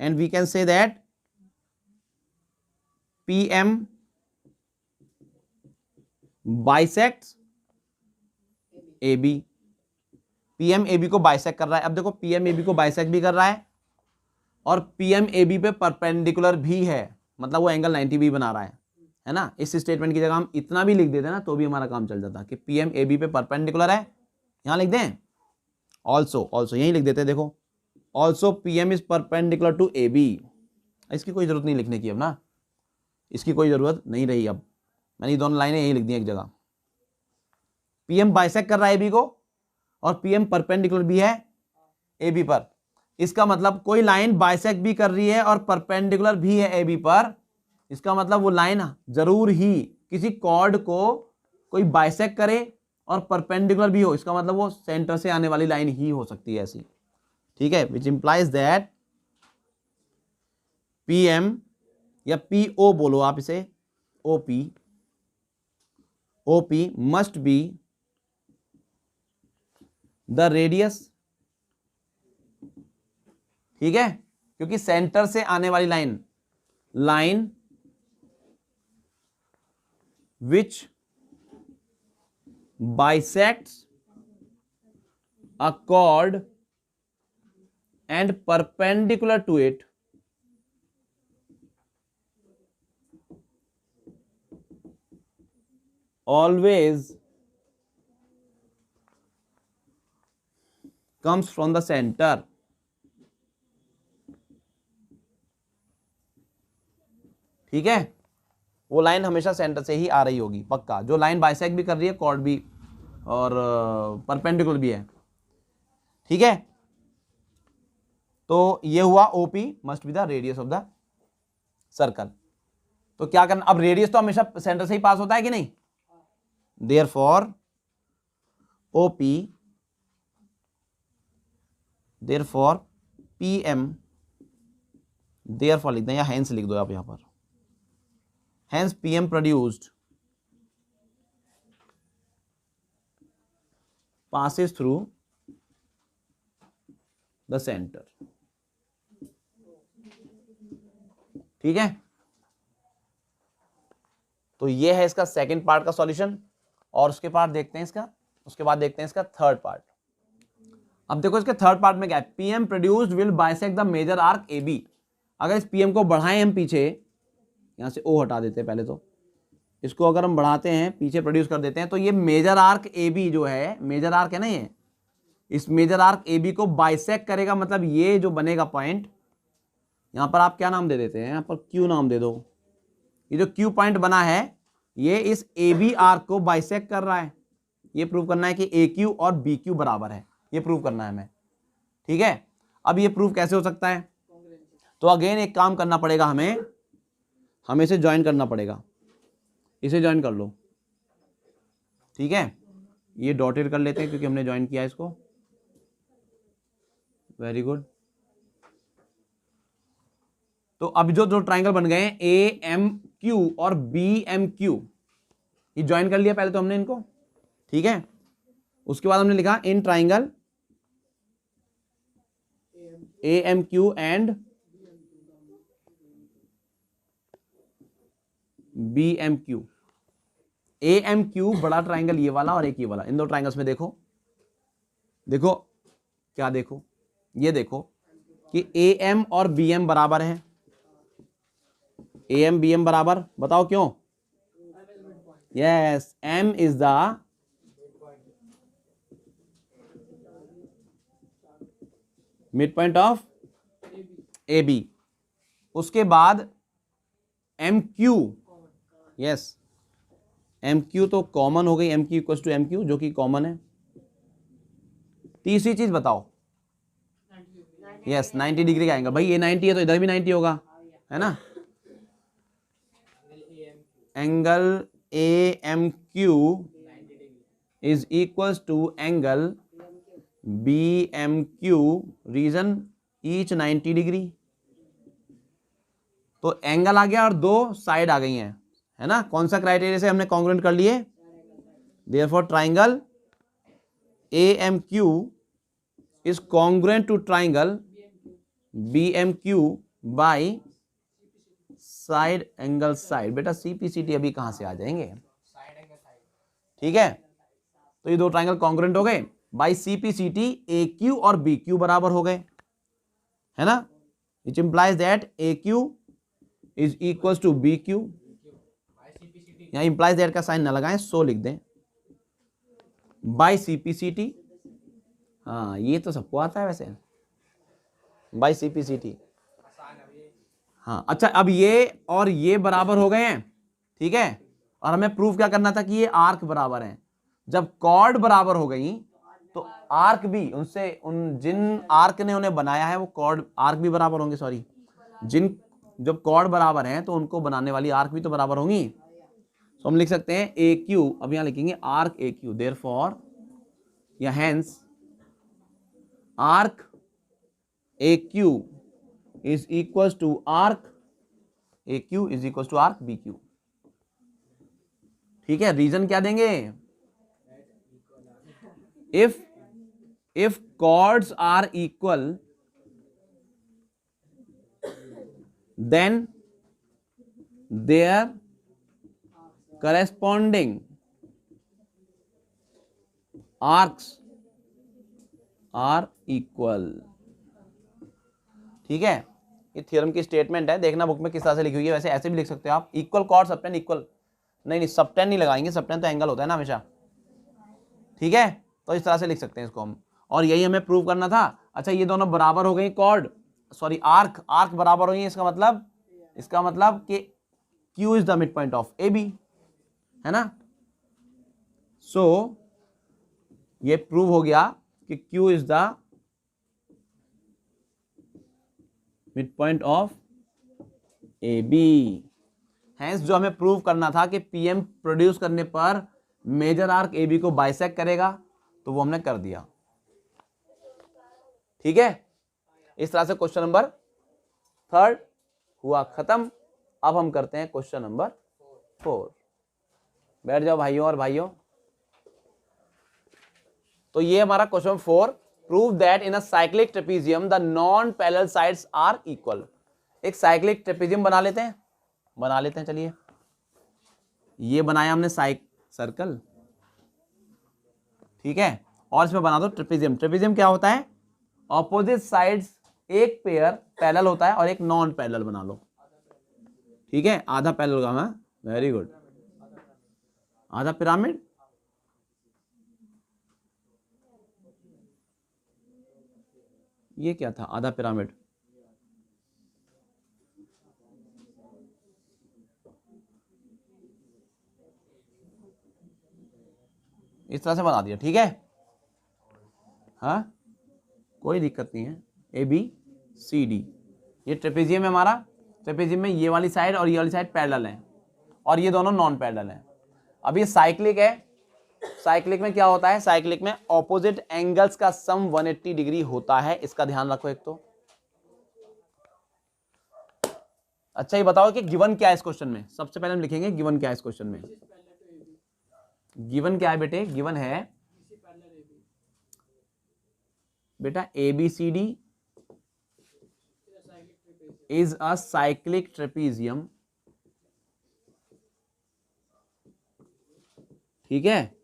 Speaker 1: and we can say that PM bisects AB। PM AB को बाइसेक्ट कर रहा है। अब देखो PM AB को बाइसेक्ट भी कर रहा है और PM AB पे परपेंडिकुलर भी है, मतलब वो एंगल 90 भी बना रहा है ना। इस स्टेटमेंट की जगह हम इतना भी लिख देते ना तो भी हमारा काम चल जाता कि PM AB पे परपेंडिकुलर है, यहां लिख दें ऑल्सो यही लिख देते हैं, देखो also PM is perpendicular to AB। इसकी कोई जरूरत नहीं लिखने की अब ना, इसकी कोई जरूरत नहीं रही। अब मैंने ये दोनों लाइनें यही लिख दी एक जगह। PM बाइसेक्ट कर रहा है AB को और PM परपेंडिकुलर भी है AB पर। इसका मतलब कोई लाइन बाइसेक्ट भी कर रही है और परपेंडिकुलर भी है AB पर, इसका मतलब वो लाइन जरूर ही किसी कॉर्ड को कोई बाइसेक्ट करे और परपेंडिकुलर भी हो, इसका मतलब वो सेंटर से आने वाली लाइन ही हो सकती है ऐसी। ठीक है, विच इंप्लाइज दैट PM या PO बोलो आप इसे, OP must be the radius. ठीक है, क्योंकि सेंटर से आने वाली line which bisects a chord and perpendicular to it always comes from the center। ठीक है, वो लाइन हमेशा सेंटर से ही आ रही होगी पक्का, जो लाइन बाइसेक्ट भी कर रही है, कॉर्ड भी और परपेंडिकुलर भी है। ठीक है, तो ये हुआ OP must be the radius of the circle. तो क्या करना, अब रेडियस तो हमेशा सेंटर से ही पास होता है कि नहीं, देयरफॉर PM, देयरफॉर लिख दें या हेंस लिख दो आप यहां पर, hence PM produced passes through the center। ठीक है, तो ये है इसका सेकंड पार्ट का सॉल्यूशन, और उसके बाद देखते हैं इसका थर्ड पार्ट। अब देखो इसके थर्ड पार्ट में क्या है, PM produced will bisect the major arc AB। अगर इस PM को बढ़ाएं हम पीछे, यहां से O हटा देते हैं पहले, तो इसको अगर हम बढ़ाते हैं पीछे प्रोड्यूस कर देते हैं, तो ये मेजर आर्क AB जो है, मेजर आर्क है ना ये, इस मेजर आर्क AB को बाइसेक्ट करेगा। मतलब ये जो बनेगा पॉइंट, यहां पर आप क्या नाम दे देते हैं, यहां पर Q नाम दे दो। ये जो Q पॉइंट बना है ये इस AB आर्क को बाइसेक्ट कर रहा है। ये प्रूव करना है कि AQ और BQ बराबर है, ये प्रूव करना है हमें। ठीक है, अब ये प्रूव कैसे हो सकता है, तो अगेन एक काम करना पड़ेगा हमें इसे ज्वाइन करना पड़ेगा, इसे ज्वाइन कर लो। ठीक है, ये डॉटेड कर लेते हैं क्योंकि हमने ज्वाइन किया इसको। वेरी गुड, तो अब जो जो ट्राइंगल बन गए हैं ए एम क्यू और बी एम क्यू, ये ज्वाइन कर लिया पहले तो हमने इनको, ठीक है। उसके बाद हमने लिखा in triangle A M Q and B M Q. A M Q बड़ा ट्राइंगल ये वाला और एक ये वाला, इन दो ट्राइंगल्स में देखो, देखो क्या देखो, ये देखो कि ए एम और बी एम बराबर है। ए एम बी एम बराबर, बताओ क्यों? Yes, M is the mid point of A B. उसके बाद M Q, yes M Q तो कॉमन हो गई, M Q equal to M Q जो कि कॉमन है। तीसरी चीज बताओ, यस 90 डिग्री का एंगल, भाई ये 90 है तो इधर भी 90 होगा, है ना। Angle A M Q is equal to angle B M Q, reason each 90 degree. तो एंगल आ गया और दो साइड आ गई हैं, है ना। कौन सा क्राइटेरिया से हमने कॉन्ग्रुएंट कर लिए? Therefore triangle A M Q is congruent to triangle B M Q by side angle side. बेटा सीपीसीटी अभी कहां से आ जाएंगे, ठीक है। तो ये दो ट्राइंगल कॉन्ग्रुएंट हो गए बाई सीपीसीटी, ए क्यू और बी क्यू बराबर हो गए, है ना। Which implies that A Q is equal to B Q. यहां इंप्लाइज दैट का साइन ना लगाएं, सो लिख दें बाई सीपीसीटी। हाँ ये तो सबको आता है वैसे, बाई सीपीसीटी। हाँ अच्छा, अब ये और ये बराबर हो गए हैं, ठीक है। और हमें प्रूफ क्या करना था कि ये आर्क बराबर हैं। जब कॉर्ड बराबर हो गई तो आर्क भी उनसे, उन जिन आर्क ने उन्हें बनाया है वो कॉर्ड आर्क भी बराबर होंगे, सॉरी जिन, जब कॉर्ड बराबर हैं तो उनको बनाने वाली आर्क भी तो बराबर होंगी। तो हम लिख सकते हैं ए क्यू, अब यहां लिखेंगे आर्क ए क्यू, देयरफॉर या hence arc A Q is equal to arc A Q is equal to arc B Q, ठीक है। रीजन क्या देंगे? if chords are equal then their corresponding arcs are equal, ठीक है। ये theorem की statement है, देखना बुक में किस तरह से लिखी हुई है। वैसे ऐसे भी लिख सकते हो आप, इक्वल कॉर्ड सबटेन इक्वल, नहीं सबटेन नहीं लगाएंगे, सबटेन तो एंगल होता है ना हमेशा, ठीक है। तो इस तरह से लिख सकते हैं इसको हम, और यही हमें प्रूव करना था। अच्छा ये दोनों बराबर हो गई कॉर्ड, सॉरी आर्क, आर्क बराबर हो गई, इसका मतलब कि Q is the mid point of A B, है ना। सो ये प्रूव हो गया कि Q is the mid point of A B. Hence जो हमें प्रूव करना था कि PM प्रोड्यूस करने पर मेजर आर्क ए बी को बाइसेक्ट करेगा, तो वो हमने कर दिया, ठीक है। इस तरह से क्वेश्चन नंबर 3 हुआ खत्म। अब हम करते हैं क्वेश्चन नंबर 4। बैठ जाओ भाइयों और भाइयों। तो ये हमारा question 4, prove that in a cyclic trapezium the non parallel sides are equal. एक साइक्लिक ट्रेपेजियम बना लेते हैं, चलिए। ये बनाया हमने सर्कल, ठीक है। और इसमें बना दो ट्रेपेजियम। ट्रेपेजियम क्या होता है? ऑपोजिट साइड्स, एक पेयर पैरेलल होता है और एक नॉन पैरेलल बना लो, ठीक है। आधा पैरेलल होगा, हाँ वेरी गुड। आधा पिरामिड, ये क्या था आधा पिरामिड? इस तरह से बना दिया, ठीक है। हाँ कोई दिक्कत नहीं है। ए बी सी डी, ये ट्रेपेजियम है हमारा। ट्रेपेजियम में ये वाली साइड और ये वाली साइड पैरेलल है और ये दोनों नॉन पैरेलल हैं। अब ये साइक्लिक है। साइक्लिक में क्या होता है? साइक्लिक में ऑपोजिट एंगल्स का सम 180 डिग्री होता है, इसका ध्यान रखो। एक तो अच्छा, ये बताओ कि गिवन क्या है इस क्वेश्चन में। सबसे पहले हम लिखेंगे गिवन क्या है इस क्वेश्चन में। गिवन क्या है बेटे? गिवन है बेटा ABCD is a cyclic trapezium. ठीक है,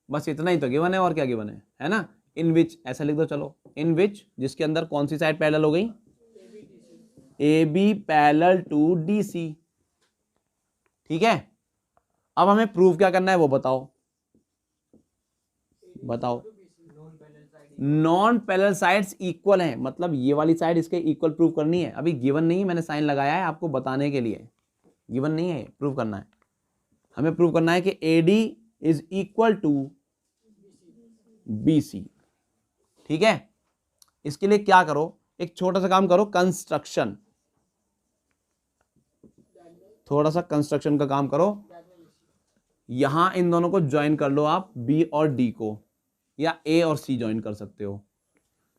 Speaker 1: बस इतना ही तो गिवन है, और क्या गिवन है ना। इन विच, ऐसा लिख दो चलो, इन विच, जिसके अंदर कौन सी साइड पैरेलल हो गई? AB parallel to DC। ठीक है, अब हमें प्रूव क्या करना है वो बताओ। बताओ। नॉन पैरेलल साइड्स इक्वल हैं, मतलब ये वाली साइड इसके इक्वल प्रूव करनी है। अभी गिवन नहीं है, मैंने साइन लगाया है आपको बताने के लिए, गिवन नहीं है, प्रूव करना है। हमें प्रूव करना है कि AD is equal to BC। ठीक है, इसके लिए क्या करो, एक छोटा सा काम करो, कंस्ट्रक्शन, थोड़ा सा कंस्ट्रक्शन का काम करो। यहां इन दोनों को ज्वाइन कर लो आप, B और D को, या A और C ज्वाइन कर सकते हो।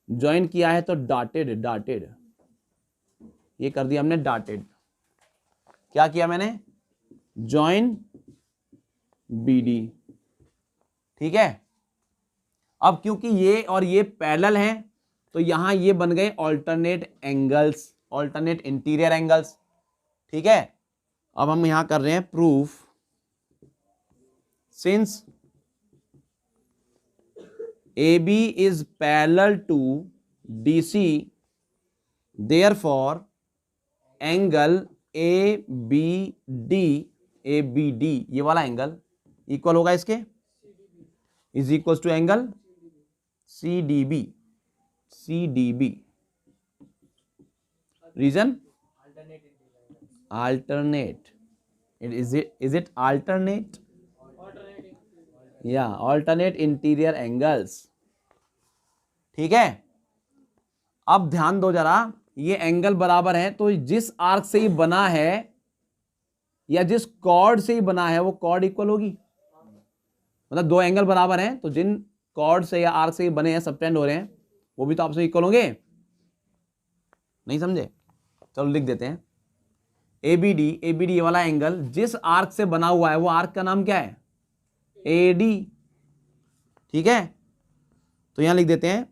Speaker 1: ज्वाइन किया है तो डॉटेड, डॉटेड, ये कर दिया हमने डॉटेड। क्या किया मैंने? Join BD। ठीक है, अब क्योंकि ये और ये पैरेलल हैं तो यहां ये बन गए alternate angles, alternate interior angles. ठीक है, अब हम यहां कर रहे हैं proof, since AB is parallel to DC, therefore angle ABD, ABD ये वाला एंगल इक्वल होगा इसके, is equal to angle CDB, CDB। Reason alternate, is it alternate? या ऑल्टरनेट इंटीरियर एंगल्स। ठीक है, अब ध्यान दो जरा, ये एंगल बराबर है तो जिस आर्क से ही बना है या जिस कॉर्ड से ही बना है वो कॉर्ड इक्वल होगी। मतलब दो एंगल बराबर हैं तो जिन कॉर्ड से या आर्क से ही बने हैं, सबटेंड हो रहे हैं, वो भी तो आपसे इक्वल होंगे। नहीं समझे? चलो लिख देते हैं, ABD ये वाला एंगल जिस आर्क से बना हुआ है वो आर्क का नाम क्या है? AD। ठीक है, तो यहां लिख देते हैं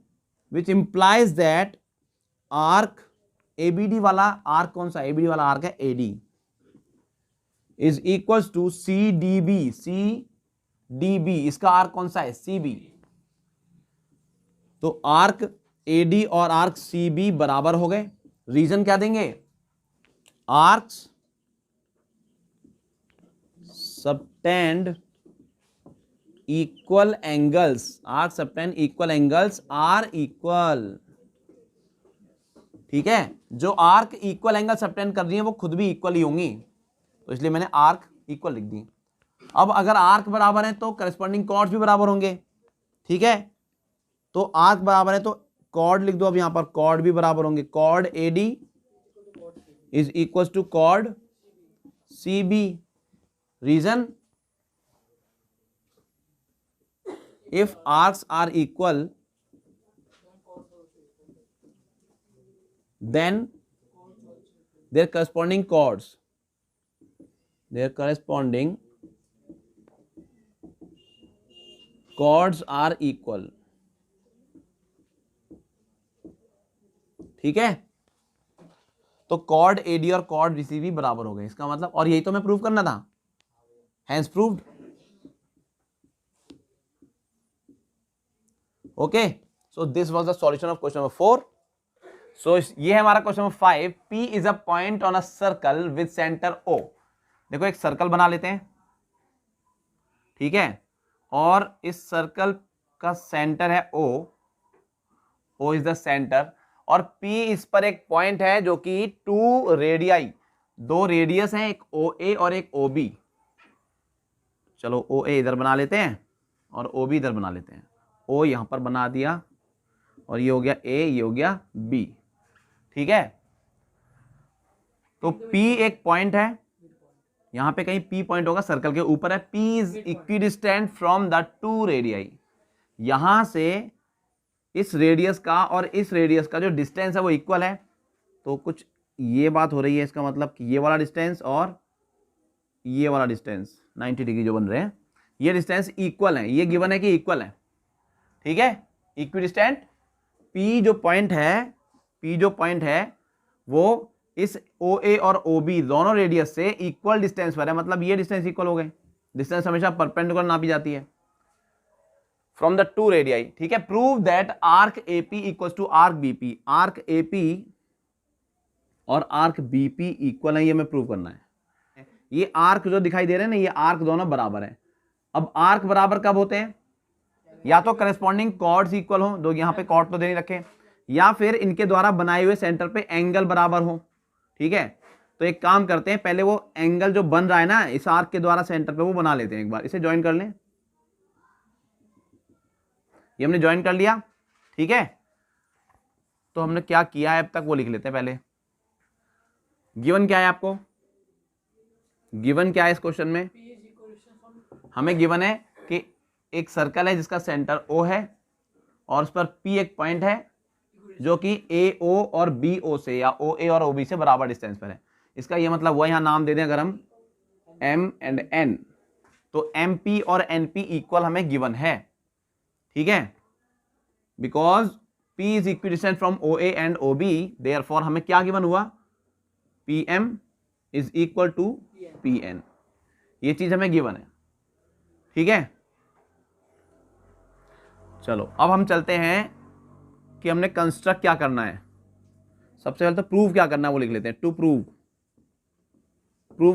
Speaker 1: which implies that arc, ABD वाला आर्क कौन सा? ABD वाला आर्क है AD, is equal to CDB, CDB इसका आर्क कौन सा है? CB। तो आर्क AD और आर्क CB बराबर हो गए। रीजन क्या देंगे? Arcs subtend equal angles, arc subtend equal angles are equal. ठीक है, जो आर्क इक्वल एंगल सबटेंड कर रही है वो खुद भी इक्वल ही होंगी, तो इसलिए मैंने आर्क इक्वल लिख दी। अब अगर आर्क बराबर है तो करस्पॉन्डिंग कॉर्ड्स भी बराबर होंगे। ठीक है, तो आर्क बराबर है तो कॉर्ड लिख दो। अब यहां पर कॉर्ड भी बराबर होंगे, chord AD is equal to chord CB। Reason, if arcs are equal then their corresponding chords are equal। ठीक है, तो कॉर्ड AD और कॉर्ड DC भी बराबर हो गए, इसका मतलब, और यही तो मैं प्रूव करना था, hence proved. Okay, so this was the solution of question number 4। So ये है हमारा question number 5। P is a point on a circle with centre O। देखो एक सर्कल बना लेते हैं, ठीक है, और इस सर्कल का सेंटर है O इज द सेंटर, और P इस पर एक पॉइंट है जो कि 2 रेडियाई, 2 रेडियस हैं, एक OA और एक OB। चलो OA इधर बना लेते हैं और OB इधर बना लेते हैं। O यहां पर बना दिया और ये हो गया A, ये हो गया B। ठीक है, तो P एक पॉइंट है, यहां पे कहीं P पॉइंट होगा, सर्कल के ऊपर है। P is equidistant from the 2 radii. यहां से इस रेडियस का और इस रेडियस का जो डिस्टेंस है वो इक्वल है, तो कुछ ये बात हो रही है, इसका मतलब कि ये वाला डिस्टेंस और ये वाला डिस्टेंस 90 डिग्री जो बन रहे हैं, ये डिस्टेंस इक्वल है, ये गिवन है कि इक्वल है, ठीक है, इक्विडिस्टेंट। पी जो पॉइंट है वो इस ओ ए और ओ बी दोनों रेडियस से इक्वल डिस्टेंस पर है, मतलब ये डिस्टेंस इक्वल हो गए। डिस्टेंस हमेशा परपेंडिकुलर नापी जाती है फ्रॉम द टू रेडियाई, ठीक है। Prove that arc AP equal to arc BP, arc AP और आर्क बीपी इक्वल है, ये हमें प्रूव करना है। ये आर्क जो दिखाई दे रहे हैं ना, ये आर्क दोनों बराबर है। अब आर्क बराबर कब होते हैं? या तो करस्पॉन्डिंग कॉर्ड्स इक्वल हो, दो यहां पे कॉर्ड तो दे नहीं रखे, या फिर इनके द्वारा बनाए हुए सेंटर पे एंगल बराबर हो, ठीक है। तो एक काम करते हैं, पहले वो एंगल जो बन रहा है ना इस आर्क के द्वारा सेंटर पे, वो बना लेते हैं। एक बार इसे ज्वाइन कर लें, ये हमने ज्वाइन कर लिया, ठीक है। तो हमने क्या किया है अब तक वो लिख लेते हैं पहले। गिवन क्या है आपको? गिवन क्या है इस क्वेश्चन में? हमें गिवन है कि एक सर्कल है जिसका सेंटर O है और उस पर P एक पॉइंट है जो कि AO और BO से या OA और OB से बराबर डिस्टेंस पर है। इसका ये मतलब हुआ, यहां नाम दे दें अगर हम M एंड N, तो MP और NP इक्वल हमें गिवन है, ठीक है। Because P is equidistant from OA and OB, therefore हमें क्या गिवन हुआ? PM is equal to PN, ये चीज हमें गिवन है, ठीक है। चलो अब हम चलते हैं कि हमने कंस्ट्रक्ट क्या करना है। सबसे पहले तो प्रूव क्या करना है वो लिख लेते हैं। टू प्रूव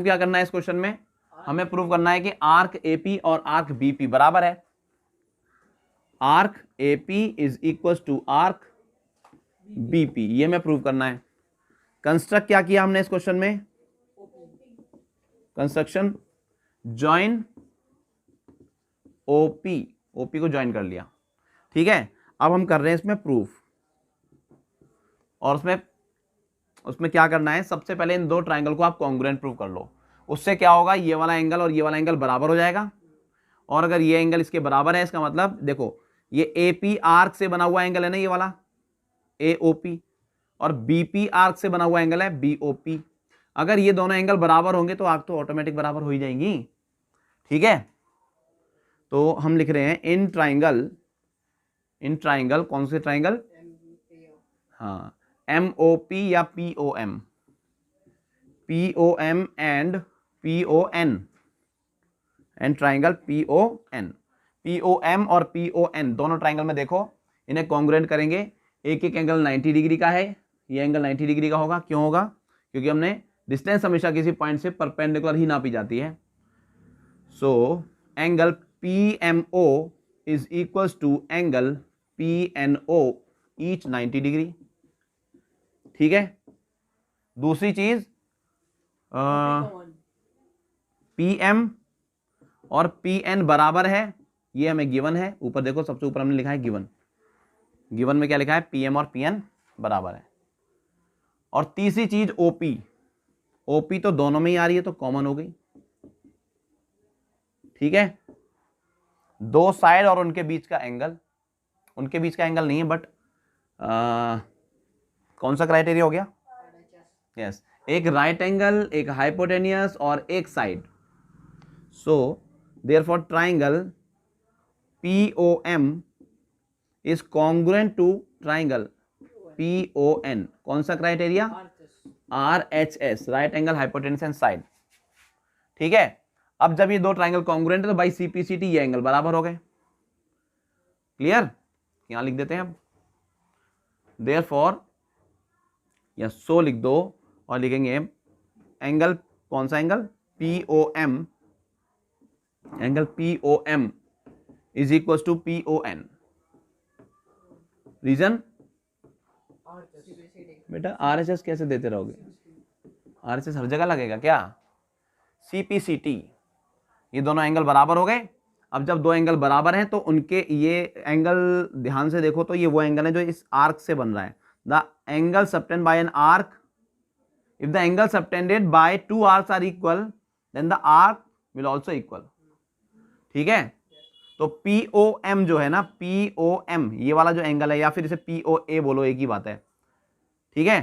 Speaker 1: क्या करना है इस क्वेश्चन में? हमें प्रूव करना है कि आर्क AP और आर्क BP बराबर है। Arc AP is equal to arc BP, ये हमें प्रूव करना है। कंस्ट्रक्ट क्या किया हमने इस क्वेश्चन में? कंस्ट्रक्शन ज्वाइन OP को ज्वाइन कर लिया, ठीक है। अब हम कर रहे हैं इसमें प्रूफ, और उसमें क्या करना है? सबसे पहले इन दो ट्राइंगल को आप कॉन्ग्रुएंट प्रूव कर लो। उससे क्या होगा? ये वाला एंगल और ये वाला एंगल बराबर हो जाएगा, और अगर ये एंगल इसके बराबर है, इसका मतलब देखो ये AP आर्क से बना हुआ एंगल है ना, ये वाला AOP, और BP आर्क से बना हुआ एंगल है BOP। अगर ये दोनों एंगल बराबर होंगे तो आर्क तो ऑटोमेटिक बराबर हो ही जाएंगी, ठीक है। तो हम लिख रहे हैं इन ट्राइंगल, कौन से ट्राइंगल? हाँ, MOP या POM and PON, and triangle POM और PON दोनों ट्राइंगल में देखो, इन्हें कॉन्ग्रुएंट करेंगे। एक एक एंगल 90 डिग्री का है, ये एंगल 90 डिग्री का होगा। क्यों होगा? क्योंकि हमने डिस्टेंस हमेशा किसी पॉइंट से परपेंडिकुलर ही नापी जाती है। So angle PMO is equals to angle PNO each 90 degree, ठीक है। दूसरी चीज PM और PN बराबर है, ये हमें गिवन है। ऊपर देखो, सबसे ऊपर हमने लिखा है गिवन में क्या लिखा है? PM और PN बराबर है। और तीसरी चीज OP तो दोनों में ही आ रही है, तो कॉमन हो गई, ठीक है। दो साइड और उनके बीच का एंगल नहीं है, बट कौन सा क्राइटेरिया हो गया? यस, एक राइट एंगल, एक हाइपोटेनियस और एक side. So therefore triangle POM is congruent to triangle PON। कौन सा criteria? RHS, right angle, hypotenuse and side, ठीक है। अब जब ये दो ट्राइंगल कॉन्ग्रुएंट है तो बाई CPCT ये एंगल बराबर हो गए। क्लियर? यहां लिख देते हैं अब, देयरफॉर या सो लिख दो, और लिखेंगे एंगल, कौन सा angle? Angle POM is equal to PON। Reason? बेटा RHS कैसे देते रहोगे? RHS हर जगह लगेगा क्या? CPCT, ये दोनों एंगल बराबर हो गए। अब जब दो एंगल बराबर हैं तो उनके ये एंगल ध्यान से देखो, तो ये वो एंगल है जो इस आर्क से बन रहा है। The angle subtend by an arc, if the angle subtended by two arcs are equal then the arc will also equal, ठीक है। तो POM जो है ना, POM ये वाला जो एंगल है, या फिर इसे POA बोलो, एक ही बात है, ठीक है।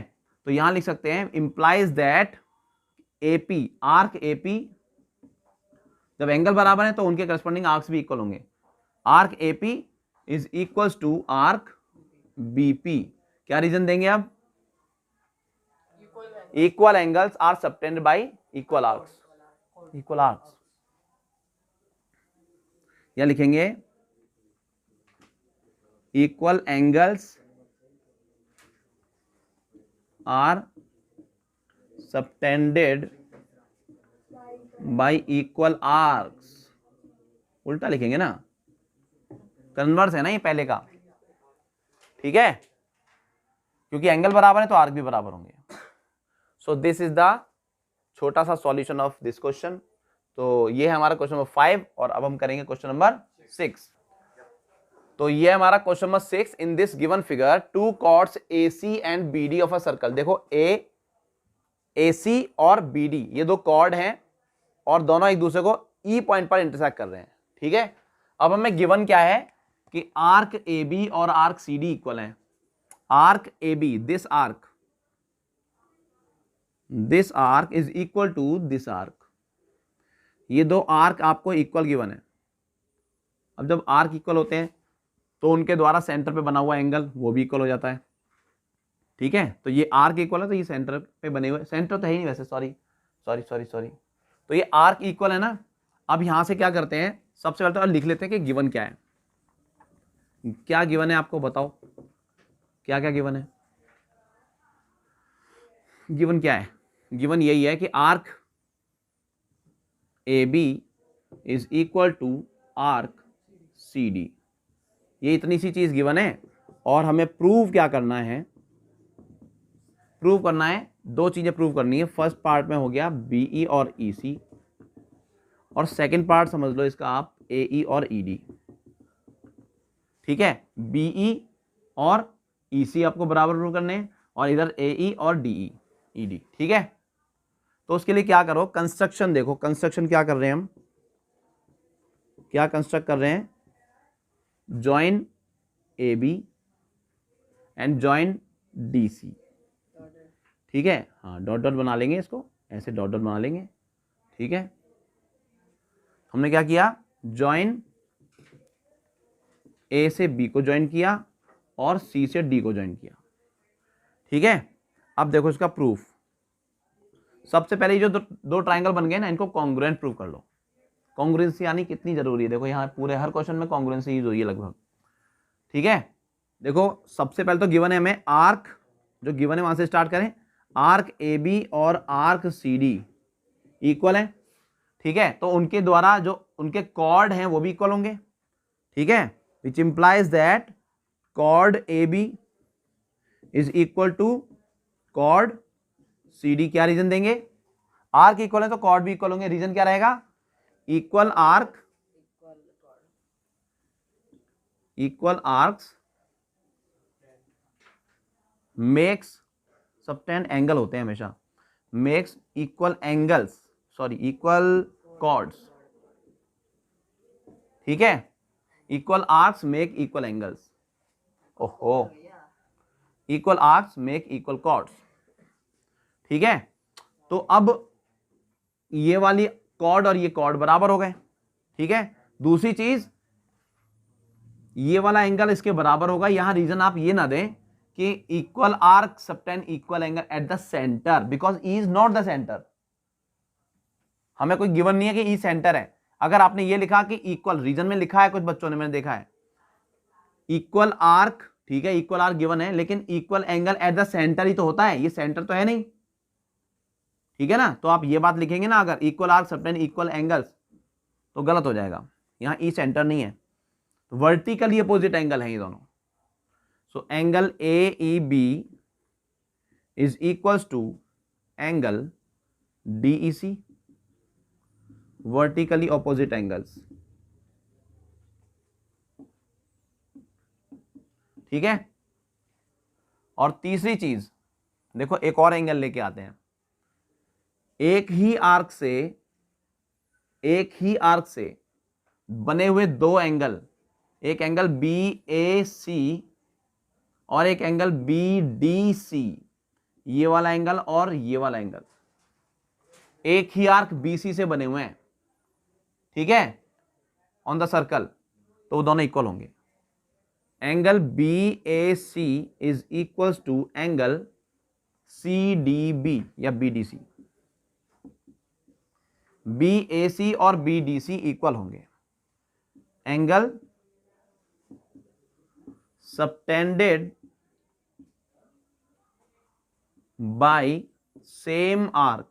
Speaker 1: तो यहां लिख सकते हैं implies that AP, arc AP, जब एंगल बराबर है तो उनके करस्पॉन्डिंग आर्क्स भी इक्वल होंगे। Arc AP is equals to arc BP. क्या रीजन देंगे अब? Equal angles are subtended by equal arcs, equal arcs. या लिखेंगे equal angles are subtended by equal arcs. उल्टा लिखेंगे ना, कन्वर्स है ना ये पहले का, ठीक है, क्योंकि एंगल बराबर है तो आर्क भी बराबर होंगे। सो दिस इज द छोटा सा सॉल्यूशन ऑफ दिस क्वेश्चन। तो ये है हमारा क्वेश्चन नंबर 5 और अब हम करेंगे क्वेश्चन नंबर 6। तो ये हमारा question number 6। In this given figure two chords AC and BD of a circle. देखो AC और BD ये दो कॉर्ड हैं और दोनों एक दूसरे को E पॉइंट पर इंटरसेक्ट कर रहे हैं, ठीक है। अब हमें गिवन क्या है कि आर्क AB और आर्क CD इक्वल है। Arc AB, this arc is equal to this arc. ये दो आर्क आपको इक्वल गिवन है। अब जब आर्क इक्वल होते हैं तो उनके द्वारा सेंटर पे बना हुआ एंगल वो भी इक्वल हो जाता है, ठीक है। तो ये आर्क इक्वल है तो ये सेंटर पे बने हुए, सेंटर तो है ही नहीं वैसे, सॉरी। तो ये आर्क इक्वल है ना। अब यहां से क्या करते हैं, सबसे पहले तो लिख लेते हैं कि गिवन क्या है। क्या गिवन है आपको बताओ, क्या क्या गिवन है? गिवन क्या है? गिवन यही है कि arc AB is equal to arc CD। ये इतनी सी चीज गिवन है और हमें प्रूव क्या करना है? प्रूव करना है, दो चीजें प्रूव करनी है। फर्स्ट पार्ट में हो गया BE और EC और सेकंड पार्ट समझ लो इसका आप AE और ED, ठीक है। BE और EC आपको बराबर प्रूव करने हैं और इधर AE और ED, ठीक है। तो उसके लिए क्या करो, कंस्ट्रक्शन देखो, कंस्ट्रक्शन क्या कर रहे हैं हम, क्या कंस्ट्रक्ट कर रहे हैं? Join AB and join DC, ठीक है। हाँ, डॉट डॉट बना लेंगे इसको, ऐसे डॉट डॉट बना लेंगे, ठीक है। हमने क्या किया, जॉइन A से B को ज्वाइन किया और C से D को ज्वाइन किया, ठीक है। अब देखो इसका प्रूफ। सबसे पहले जो दो ट्राइंगल बन गए ना, इनको कॉन्ग्रुएंट प्रूव कर लो। कॉन्ग्रुएंसी यानी कितनी जरूरी है, देखो यहाँ पूरे हर क्वेश्चन में कॉन्ग्रुएंसी यूज हुई है लगभग, ठीक है। देखो सबसे पहले तो गिवन है हमें आर्क, जो गिवन है वहां से स्टार्ट करें। आर्क AB और आर्क CD इक्वल है, ठीक है। तो उनके द्वारा जो उनके कॉर्ड हैं वो भी इक्वल होंगे, ठीक है। Which implies that chord AB is equal to chord CD। क्या रीजन देंगे? आर्क इक्वल है तो कॉर्ड भी इक्वल होंगे। रीजन क्या रहेगा? Equal arcs makes subtend angle होते हैं हमेशा, makes equal angles, sorry equal chords, ठीक है। Equal arcs make equal angles, ओहो, equal arcs make equal chords, ठीक है। तो अब ये वाली कॉर्ड और ये कॉर्ड बराबर हो गए, ठीक है। दूसरी चीज, ये वाला एंगल इसके बराबर होगा। यहां रीजन आप ये ना दें कि equal arc subtend equal angle at the centre, because E is not the centre. हमें कोई गिवन नहीं है कि ई सेंटर है। अगर आपने ये लिखा कि इक्वल, रीजन में लिखा है कुछ बच्चों ने, मैंने देखा है इक्वल आर्क, ठीक है, इक्वल आर्क गिवन है, लेकिन equal angle at the centre ही तो होता है, ये सेंटर तो है नहीं, ठीक है ना। तो आप ये बात लिखेंगे ना, अगर equal arc subtend equal angles, तो गलत हो जाएगा। यहां ई सेंटर नहीं है, तो वर्टिकली अपोजिट एंगल है ये दोनों। So angle AEB is equals to angle DEC, vertically opposite angles, ठीक है। और तीसरी चीज देखो, एक और एंगल लेके आते हैं। एक ही आर्क से बने हुए दो एंगल, एक एंगल BAC और एक एंगल BDC, ये वाला एंगल और ये वाला एंगल एक ही आर्क BC से बने हुए हैं, ठीक है, ऑन द सर्कल, तो वो दोनों इक्वल होंगे। Angle BAC is equals to angle CDB या BDC। BAC और BDC इक्वल होंगे। Angle subtended by same arc,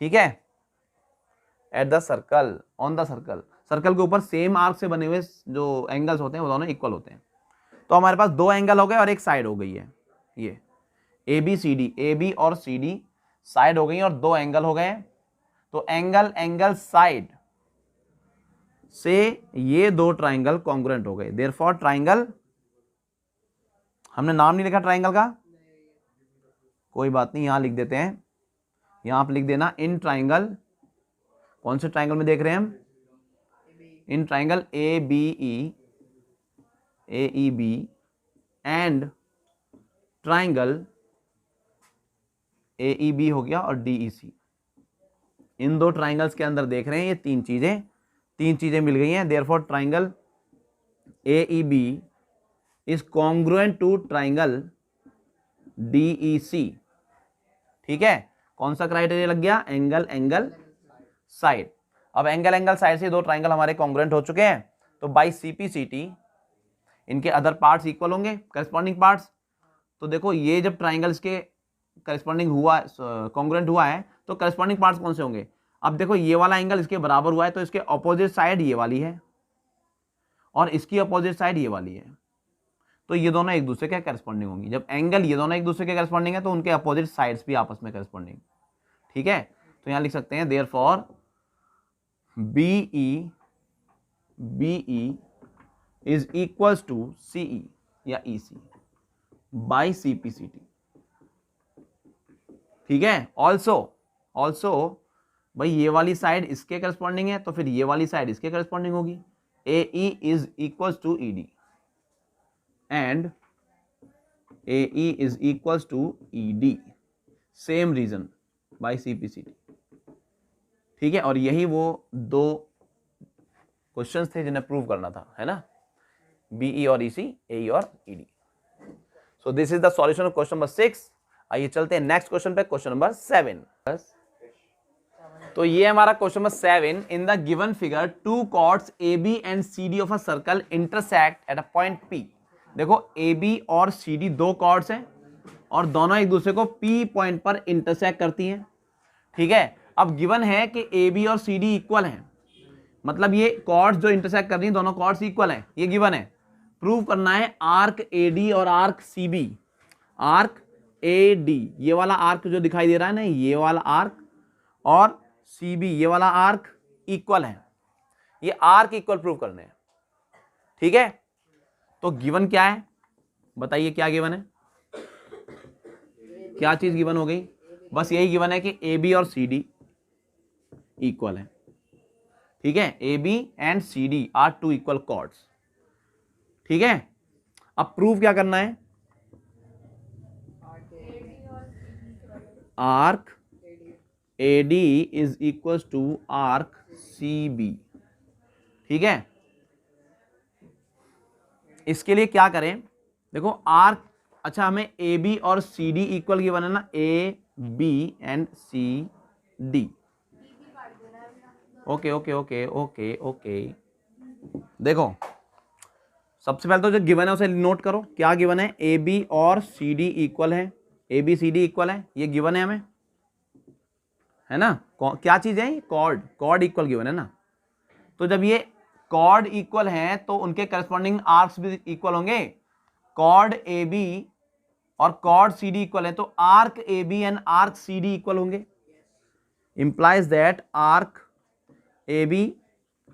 Speaker 1: ठीक है, at the circle, on the circle, circle के ऊपर सेम आर्क से बने हुए जो एंगल्स होते हैं वो दोनों इक्वल होते हैं। तो हमारे पास दो एंगल हो गए और एक साइड हो गई है, ये ABCD, AB और CD साइड हो गई और दो एंगल हो गए। तो एंगल साइड से ये दो ट्राइंगल कॉन्ग्रुएंट हो गए। देयरफॉर ट्राइंगल, हमने नाम नहीं लिखा ट्राइंगल का, कोई बात नहीं, यहां लिख देते हैं, यहां आप लिख देना इन ट्राइंगल। कौन से ट्राइंगल में देख रहे हैं हम? In triangle AEB and triangle AEB हो गया और DEC। इन दो ट्राइंगल्स के अंदर देख रहे हैं ये तीन चीजें मिल गई हैं। Therefore triangle AEB is congruent to triangle DEC, ठीक है। कौन सा क्राइटेरिया लग गया? Angle side. अब एंगल साइड से दो ट्राइंगल हमारे कॉन्ग्रुएंट हो चुके हैं, तो बाई CPCT इनके अदर पार्ट्स इक्वल होंगे, करस्पॉन्डिंग पार्ट्स। तो देखो ये जब ट्राइंगल्स के करस्पॉन्डिंग हुआ, कॉन्ग्रुएंट हुआ है, तो करस्पॉन्डिंग पार्ट्स कौन से होंगे? अब देखो ये वाला एंगल इसके बराबर हुआ है, तो इसके अपोजिट साइड ये वाली है और इसकी अपोजिट साइड ये वाली है, तो ये दोनों एक दूसरे के करस्पॉन्डिंग होंगी। जब एंगल ये दोनों एक दूसरे के करस्पॉन्डिंग है तो उनके अपोजिट साइड्स भी आपस में करस्पॉन्डिंग, ठीक है। तो यहां लिख सकते हैं therefore BE is equals to CE या EC बाई CPCT, ठीक है। ऑल्सो भाई ये वाली साइड इसके करस्पॉन्डिंग है, तो फिर ये वाली साइड इसके करस्पॉन्डिंग होगी। AE is equals to ED and AE is equals to ED, same reason, by CPCT, ठीक है। और यही वो दो क्वेश्चंस थे जिन्हें प्रूव करना था, है ना, BE और EC, AE और ED। So this is the solution of question number 6। आइए चलते हैं नेक्स्ट क्वेश्चन पे, क्वेश्चन नंबर 7। तो ये हमारा question number 7। In the given figure two chords AB and CD of a circle intersect at a point P। देखो AB और CD दो कॉर्ड्स हैं और दोनों एक दूसरे को P पॉइंट पर इंटरसेक्ट करती हैं, ठीक है। अब गिवन है कि AB और CD इक्वल हैं, मतलब ये कॉर्ड्स जो इंटरसेक्ट कर रही हैं दोनों कॉर्ड्स इक्वल हैं, ये गिवन है। प्रूव करना है आर्क AD और आर्क CB। आर्क AD, ये वाला आर्क जो दिखाई दे रहा है ना, ये वाला आर्क, और CB ये वाला आर्क इक्वल है। ये आर्क इक्वल प्रूव करने हैं, ठीक है। तो गिवन क्या है बताइए, क्या गिवन है, क्या चीज गिवन हो गई? बस यही गिवन है कि AB और CD इक्वल है, ठीक है। AB and CD are two equal chords, ठीक है। अब प्रूव क्या करना है? Arc AD is equal to arc CB, ठीक है। इसके लिए क्या करें? देखो आर्क, अच्छा हमें AB और CD इक्वल गिवन है ना, AB एंड CD। ओके। देखो सबसे पहले तो जो गिवन है उसे नोट करो। क्या गिवन है? AB और CD इक्वल है, ABCD इक्वल है, ये गिवन है हमें, है ना। क्या चीज है? कॉर्ड इक्वल गिवन है ना। तो जब ये कॉर्ड इक्वल हैं तो उनके करस्पॉन्डिंग आर्क्स भी इक्वल होंगे। कॉर्ड AB और कॉर्ड CD इक्वल है, तो arc AB and arc CD equal होंगे। Implies that arc AB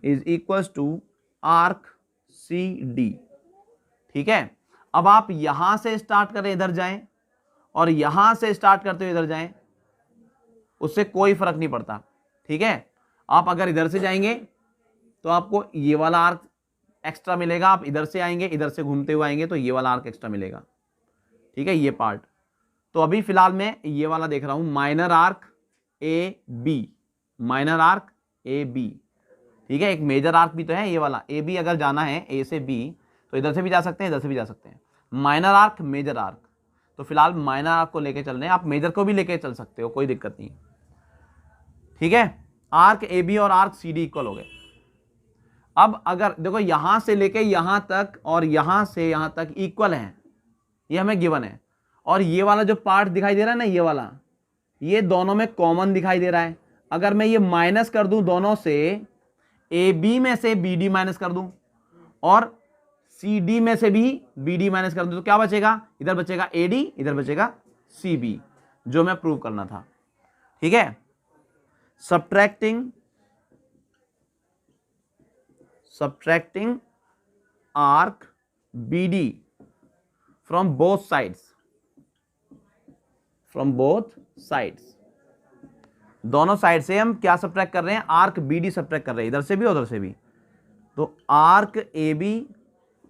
Speaker 1: is equals to arc CD, ठीक है। अब आप यहां से स्टार्ट करें इधर जाएं और यहां से स्टार्ट करते हुए इधर जाएं, उससे कोई फर्क नहीं पड़ता, ठीक है। आप अगर इधर से जाएंगे तो आपको ये वाला आर्क एक्स्ट्रा मिलेगा, आप इधर से आएंगे, इधर से घूमते हुए आएंगे तो ये वाला आर्क एक्स्ट्रा मिलेगा, ठीक है, ये पार्ट। तो अभी फिलहाल मैं ये वाला देख रहा हूं, minor arc A B, minor arc A B, ठीक है। एक मेजर आर्क भी तो है ये वाला, ए बी अगर जाना है ए से बी तो इधर से भी जा सकते हैं, इधर से भी जा सकते हैं। माइनर आर्क, मेजर आर्क, तो फिलहाल माइनर आर्क को लेके चल रहे हैं, आप मेजर को भी लेके चल सकते हो, कोई दिक्कत नहीं, ठीक है। आर्क ए बी और आर्क सी डी इक्वल हो गए। अब अगर देखो यहां से लेके यहां तक और यहां से यहां तक इक्वल है, ये हमें गिवन है, और ये वाला जो पार्ट दिखाई दे रहा है ना, ये वाला, ये दोनों में कॉमन दिखाई दे रहा है। अगर मैं ये माइनस कर दूं दोनों से, ए बी में से बी डी माइनस कर दूं और सी डी में से भी बी डी माइनस कर दूं, तो क्या बचेगा, इधर बचेगा ए डी, इधर बचेगा सी बी, जो मैं प्रूव करना था, ठीक है। subtracting arc BD from both sides, दोनों साइड से हम क्या सब्ट्रैक्ट कर रहे हैं, आर्क BD सब्ट्रैक्ट कर रहे हैं, इधर से भी उधर से भी। तो arc AB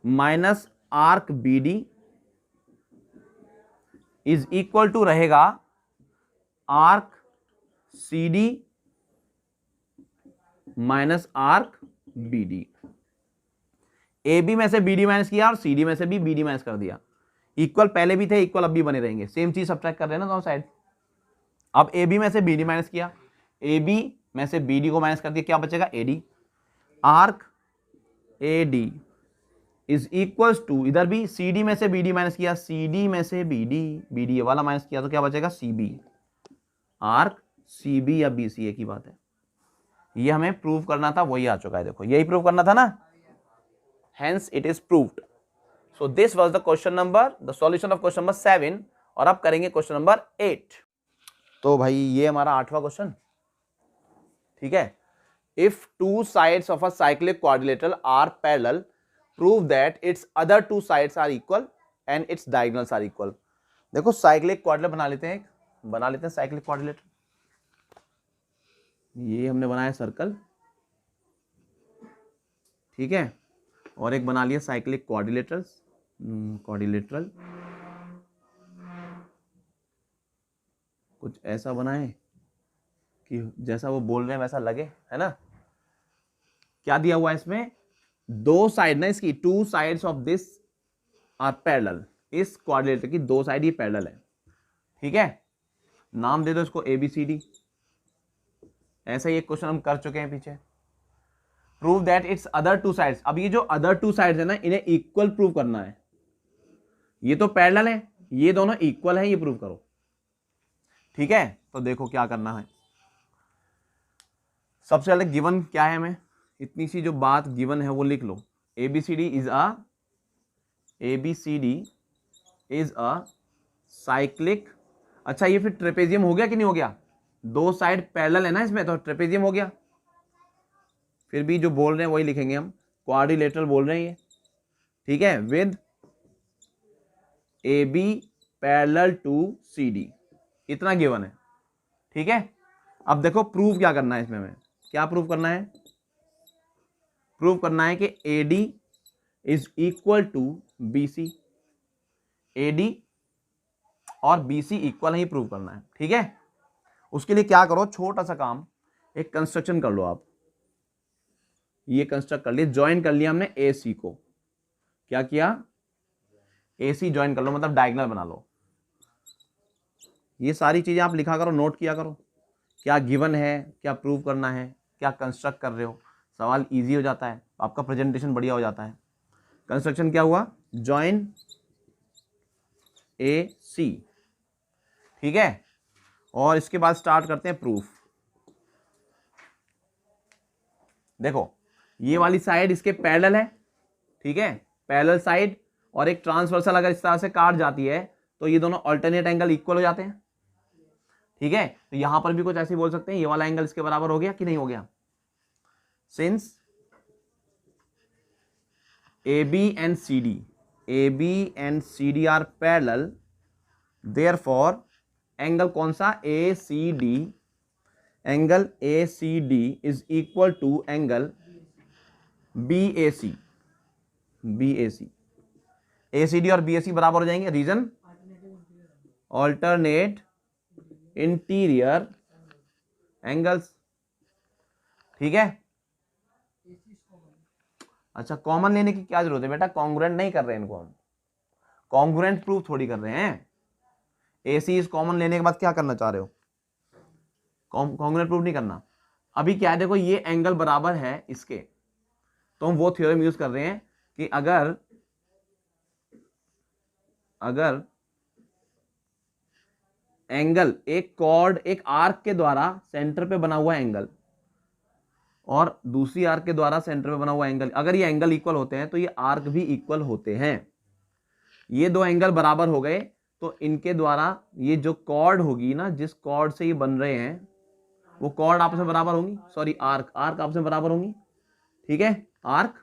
Speaker 1: minus arc BD is equal to रहेगा arc CD minus arc BD। AB में से BD माइनस किया और CD में से भी BD माइनस कर दिया। इक्वल पहले भी थे, इक्वल अब भी बने रहेंगे, सेम चीज सब्ट्रैक्ट कर रहे हैं ना दोनों साइड। अब AB में से BD माइनस किया, AB में से BD को माइनस कर दिया, क्या बचेगा AD। Arc AD is equals to, इधर भी CD में से BD माइनस किया, CD में से BD ये वाला माइनस किया, तो क्या बचेगा CB। आर्क CB या BC एक ही बात है। ये हमें प्रूव करना था, वही आ चुका है, देखो यही प्रूव करना था ना, hence it is proved. So this was the question number, the solution of question number 7। और अब करेंगे क्वेश्चन नंबर 8। तो भाई ये हमारा 8वां क्वेश्चन, ठीक है। If two sides of a cyclic quadrilateral are parallel, prove that its other two sides are equal and its diagonals are equal. देखो साइक्लिक क्वाड्रिलेटर बना लेते हैं साइक्लिक क्वाड्रिलेटर। ये हमने बनाया सर्कल, ठीक है, और एक बना लिया साइक्लिक क्वाड्रिलेटरल, कुछ ऐसा बनाए कि जैसा वो बोल रहे हैं वैसा लगे, है ना। क्या दिया हुआ है इसमें, दो साइड ना इसकी, two sides of this are parallel, इस क्वाड्रिलेटर की दो साइड ये पैरेलल है, ठीक है। नाम दे दो इसको ABCD। ऐसा ही एक क्वेश्चन हम कर चुके हैं पीछे। Prove that its other two sides. अब ये जो अदर टू साइड्स है ना, इन्हें इक्वल प्रूव करना है। ये तो पैरेलल है, ये दोनों इक्वल है, ये प्रूव करो, ठीक है। तो देखो क्या करना है। सबसे पहले गिवन क्या है, हमें इतनी सी जो बात गिवन है वो लिख लो। ABCD is a cyclic. अच्छा ये फिर ट्रेपेजियम हो गया कि नहीं हो गया, दो साइड पैरेलल है ना इसमें, तो ट्रेपेजियम हो गया। फिर भी जो बोल रहे हैं वही लिखेंगे हम, क्वाड्रिलेटरल बोल रहे हैं ये, ठीक है, with AB parallel to CD, इतना गिवन है, ठीक है। अब देखो प्रूव क्या करना है इसमें, हमें क्या प्रूव करना है, प्रूव करना है कि AD is equal to BC, AD और BC इक्वल ही प्रूव करना है, ठीक है। उसके लिए क्या करो, छोटा सा काम, एक कंस्ट्रक्शन कर लो आप। ये कंस्ट्रक्ट कर लिया, ज्वाइन कर लिया हमने AC को। क्या किया, AC ज्वाइन कर लो, मतलब डायगोनल बना लो। ये सारी चीजें आप लिखा करो, नोट किया करो, क्या गिवन है, क्या प्रूव करना है, क्या कंस्ट्रक्ट कर रहे हो, सवाल इजी हो जाता है, आपका प्रेजेंटेशन बढ़िया हो जाता है। कंस्ट्रक्शन क्या हुआ, ज्वाइन AC, ठीक है। और इसके बाद स्टार्ट करते हैं प्रूफ। देखो ये वाली साइड इसके पैरेलल है, ठीक है, पैरेलल साइड, और एक ट्रांसवर्सल अगर इस तरह से काट जाती है तो ये दोनों अल्टरनेट एंगल इक्वल हो जाते हैं, ठीक है। तो यहां पर भी कुछ ऐसे बोल सकते हैं, ये वाला एंगल इसके बराबर हो गया कि नहीं हो गया। Since AB and CD are parallel, therefore angle कौन सा, angle ACD is equal to angle BAC। ACD और BAC बराबर हो जाएंगे, रीजन ऑल्टरनेट इंटीरियर एंगल्स। ठीक है, अच्छा कॉमन लेने की क्या जरूरत है बेटा, कॉन्ग्रुएंट नहीं कर रहे हैं इनको हम, कॉन्ग्रुएंट प्रूफ थोड़ी कर रहे हैं। AC इज कॉमन लेने के बाद क्या करना चाह रहे हो, कॉन्ग्रुएंट प्रूफ नहीं करना। अभी क्या है, देखो ये एंगल बराबर है इसके, तो हम वो थ्योरम यूज कर रहे हैं कि अगर एंगल एक कॉर्ड एक आर्क के द्वारा सेंटर पे बना हुआ एंगल और दूसरी आर्क के द्वारा सेंटर पे बना हुआ एंगल, अगर ये एंगल इक्वल होते हैं तो ये आर्क भी इक्वल होते हैं। ये दो एंगल बराबर हो गए तो इनके द्वारा ये जो कॉर्ड होगी ना, जिस कॉर्ड से ये बन रहे हैं वो कॉर्ड आपस में बराबर होंगी, सॉरी आर्क आपस में बराबर होंगी। ठीक है, आर्क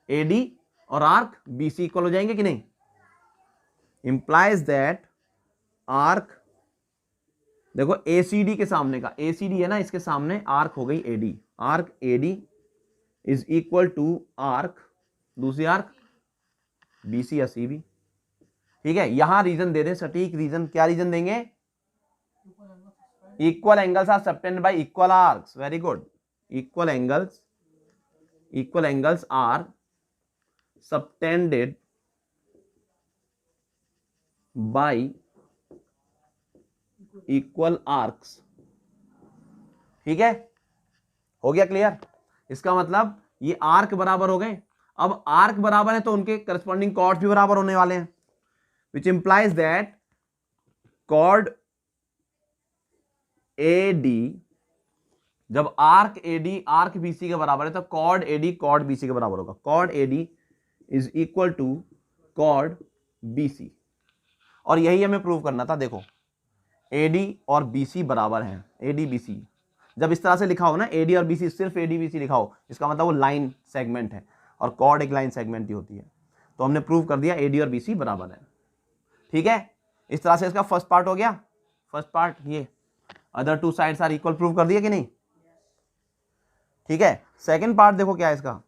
Speaker 1: AD और आर्क BC इक्वल हो जाएंगे कि नहीं। इंप्लाइज दैट आर्क, देखो ACD के सामने का, ACD है ना, इसके सामने आर्क हो गई AD, arc AD is equal to arc दूसरी आर्क BC या CB। ठीक है, यहां रीजन दे दें, सटीक रीजन, क्या रीजन देंगे, equal angles are subtended by equal arcs. Very good, equal angles are subtended by equal arcs. ठीक है, हो गया क्लियर। इसका मतलब ये आर्क बराबर हो गए, अब आर्क बराबर है तो उनके करस्पॉन्डिंग कॉर्ड भी बराबर होने वाले हैं, which implies that chord AD, जब आर्क AD आर्क BC के बराबर है तो कॉर्ड AD कॉर्ड BC के बराबर होगा। Chord AD is equal to chord BC, और यही हमें प्रूव करना था। देखो AD और BC बराबर हैं, AD BC जब इस तरह से लिखा हो ना, AD और BC, सिर्फ AD BC लिखा हो, इसका मतलब वो लाइन सेगमेंट है और कॉर्ड एक लाइन सेगमेंट ही होती है। तो हमने प्रूव कर दिया AD और BC बराबर है। ठीक है, इस तरह से इसका फर्स्ट पार्ट हो गया। फर्स्ट पार्ट ये other two sides are equal prove कर दिया कि नहीं। ठीक है, सेकंड पार्ट देखो क्या है इसका,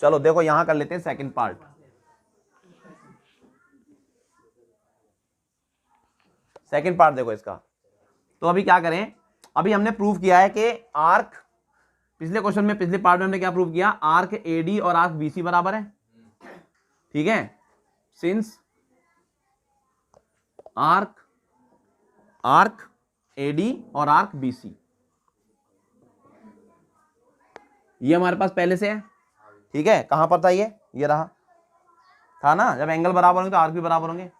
Speaker 1: चलो देखो यहां कर लेते हैं सेकंड पार्ट। सेकंड पार्ट देखो इसका, तो अभी क्या करें, अभी हमने प्रूव किया है कि आर्क, पिछले क्वेश्चन में पिछले पार्ट में हमने क्या प्रूव किया, आर्क AD और आर्क BC बराबर है। ठीक है, सिंस आर्क AD और आर्क BC ये हमारे पास पहले से है। ठीक है, कहां पर था ये रहा था ना, जब एंगल बराबर होंगे तो आर्क भी बराबर होंगे।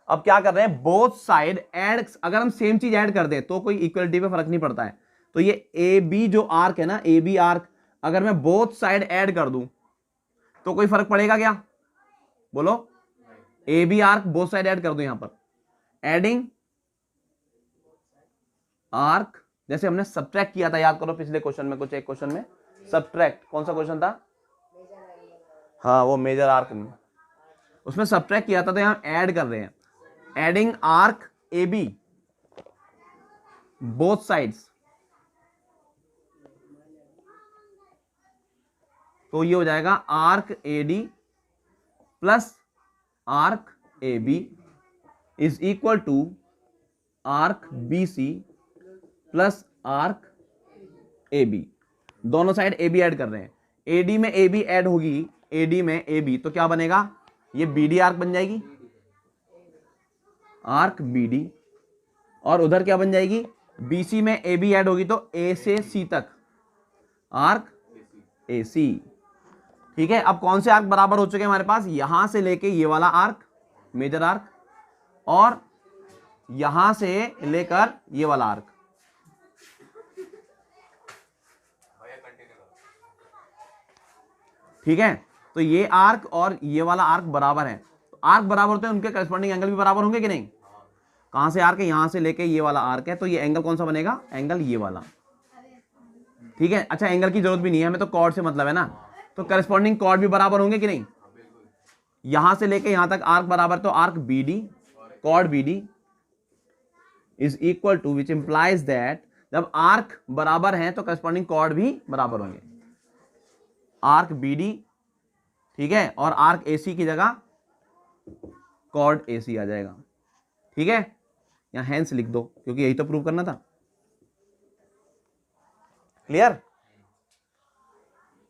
Speaker 1: अब क्या कर रहे हैं, बोथ साइड ऐड, अगर हम सेम चीज ऐड कर दें तो कोई इक्वलिटी पे फर्क नहीं पड़ता है। तो ये AB जो आर्क है ना, AB आर्क, अगर मैं बोथ साइड ऐड कर दूं तो कोई फर्क पड़ेगा क्या, बोलो। AB arc both side add कर दूं, यहां पर एडिंग आर्क, जैसे हमने सब्ट्रैक्ट किया था, याद करो पिछले क्वेश्चन में, कुछ एक क्वेश्चन में सब्ट्रैक्ट, कौन सा क्वेश्चन था, हाँ वो मेजर आर्क में, उसमें सब्ट्रैक्ट किया था, तो यहां ऐड कर रहे हैं, adding arc AB both sides, तो ये हो जाएगा arc AD plus arc AB is equal to arc BC plus arc AB। दोनों साइड AB ऐड कर रहे हैं, AD में AB ऐड होगी, AD में AB, तो क्या बनेगा, ये BD आर्क बन जाएगी, आर्क BD, और उधर क्या बन जाएगी, BC में AB ऐड होगी तो A से C तक आर्क AC। ठीक है, अब कौन से आर्क बराबर हो चुके हैं हमारे पास, यहां से लेके ये वाला आर्क मेजर आर्क, और यहां से लेकर ये वाला आर्क। ठीक है, तो ये आर्क और ये वाला आर्क बराबर है, तो आर्क बराबर होते हैं, उनके करस्पॉन्डिंग एंगल भी बराबर होंगे कि नहीं। कहां से आर्क है, यहां से लेके ये वाला आर्क है, तो ये एंगल कौन सा बनेगा, एंगल ये वाला। ठीक है, अच्छा एंगल की जरूरत भी नहीं है हमें, तो कॉर्ड से मतलब है ना, तो करस्पॉन्डिंग कॉर्ड भी बराबर होंगे कि नहीं। यहां से लेके यहां तक आर्क बराबर, तो arc BD chord BD is equal to, which implies that जब आर्क बराबर है तो करस्पॉन्डिंग कॉर्ड भी बराबर होंगे, आर्क BD, ठीक है, और आर्क AC की जगह कॉर्ड AC आ जाएगा। ठीक है, यहाँ हैंस लिख दो क्योंकि यही तो प्रूव करना था। क्लियर?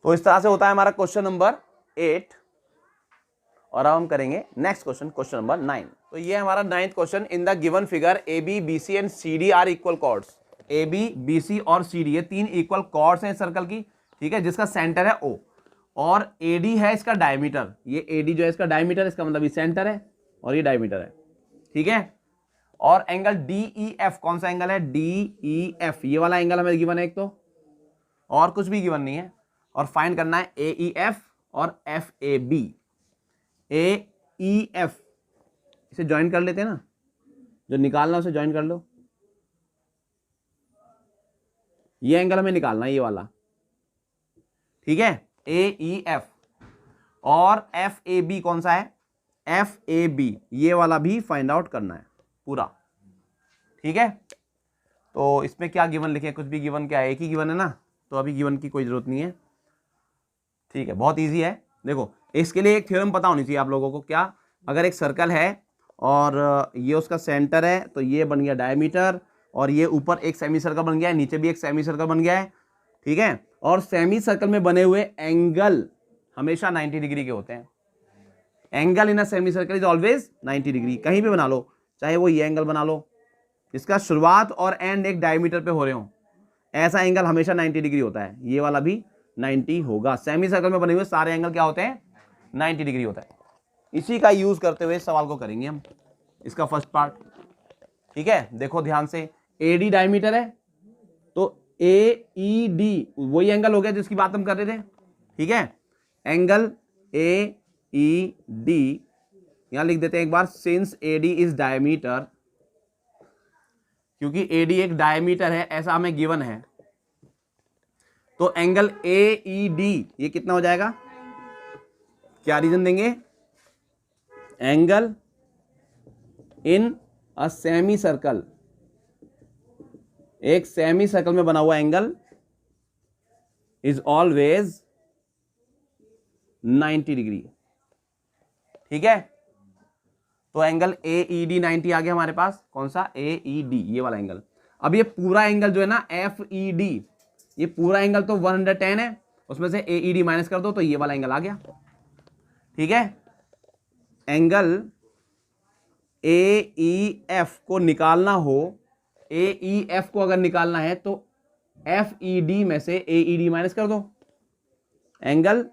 Speaker 1: तो इस तरह से होता है हमारा क्वेश्चन नंबर 8। और अब हम करेंगे नेक्स्ट क्वेश्चन, क्वेश्चन नंबर 9। तो ये हमारा 9th question. In the given figure A B B C and C D are equal chords. A B B C और सी डी ये 3 इक्वल कॉर्ड्स हैं सर्कल की, ठीक है, जिसका सेंटर है ओ और ए डी है इसका डायमीटर। ये ए डी जो है इसका डायमीटर, इसका मतलब ये सेंटर है और ये डायमीटर है, ठीक है। और एंगल डी ई एफ, कौन सा एंगल है? डी ई एफ, ये वाला एंगल हमें गिवन है एक तो, और कुछ भी गिवन नहीं है। और फाइंड करना है ए ई एफ और F A B. A E F इसे ज्वाइन कर लेते हैं ना, जो निकालना उसे ज्वाइन कर लो। ये एंगल हमें निकालना है, ये वाला, ठीक है, ए ई एफ। और एफ ए बी कौन सा है? एफ ए बी, ये वाला भी फाइंड आउट करना है पूरा, ठीक है। तो इसमें क्या गिवन लिखे? कुछ भी गिवन क्या है, एक ही गिवन है ना, तो अभी गिवन की कोई जरूरत नहीं है, ठीक है, बहुत इजी है। देखो इसके लिए एक थ्योरम पता होनी चाहिए आप लोगों को। क्या? अगर एक सर्कल है और ये उसका सेंटर है, तो ये बन गया डायमीटर, और ये ऊपर एक सेमी सर्कल बन गया है, नीचे भी एक सेमी सर्कल बन गया है, ठीक है। और सेमी सर्कल में बने हुए एंगल हमेशा 90 डिग्री के होते हैं। Angle in a semi circle is always 90 degree. कहीं भी बना लो, चाहे वो ये एंगल बना लो जिसका शुरुआत और एंड एक डायमीटर पे हो रहे हो, ऐसा एंगल हमेशा 90 डिग्री होता है। ये वाला भी 90 होगा। सेमी सर्कल में बने हुए सारे एंगल क्या होते हैं? 90 डिग्री होता है। इसी का यूज करते हुए इस सवाल को करेंगे हम, इसका फर्स्ट पार्ट, ठीक है। देखो ध्यान से, ए डी डायमीटर है, तो ए ई डी वही एंगल हो गया जिसकी बात हम कर रहे थे, ठीक है। एंगल ए ई डी यहां लिख देते हैं एक बार, since A D is diameter, क्योंकि ए डी एक डायमीटर है ऐसा हमें गिवन है, तो एंगल ए ई डी ये कितना हो जाएगा? क्या रीजन देंगे? Angle in a semi circle, एक सेमी सर्कल में बना हुआ एंगल इज ऑलवेज 90 डिग्री, ठीक है। तो एंगल ए ई डी 90 आ गया हमारे पास। कौन सा? ए ई डी, ये वाला एंगल। अब ये पूरा एंगल जो है ना एफ ई डी, ये पूरा एंगल तो 110 है, उसमें से ए ई डी माइनस कर दो तो ये वाला एंगल आ गया, ठीक है। एंगल ए ई एफ को निकालना हो, ए ई एफ को अगर निकालना है तो एफ ई डी में से ए ई डी माइनस कर दो। Angle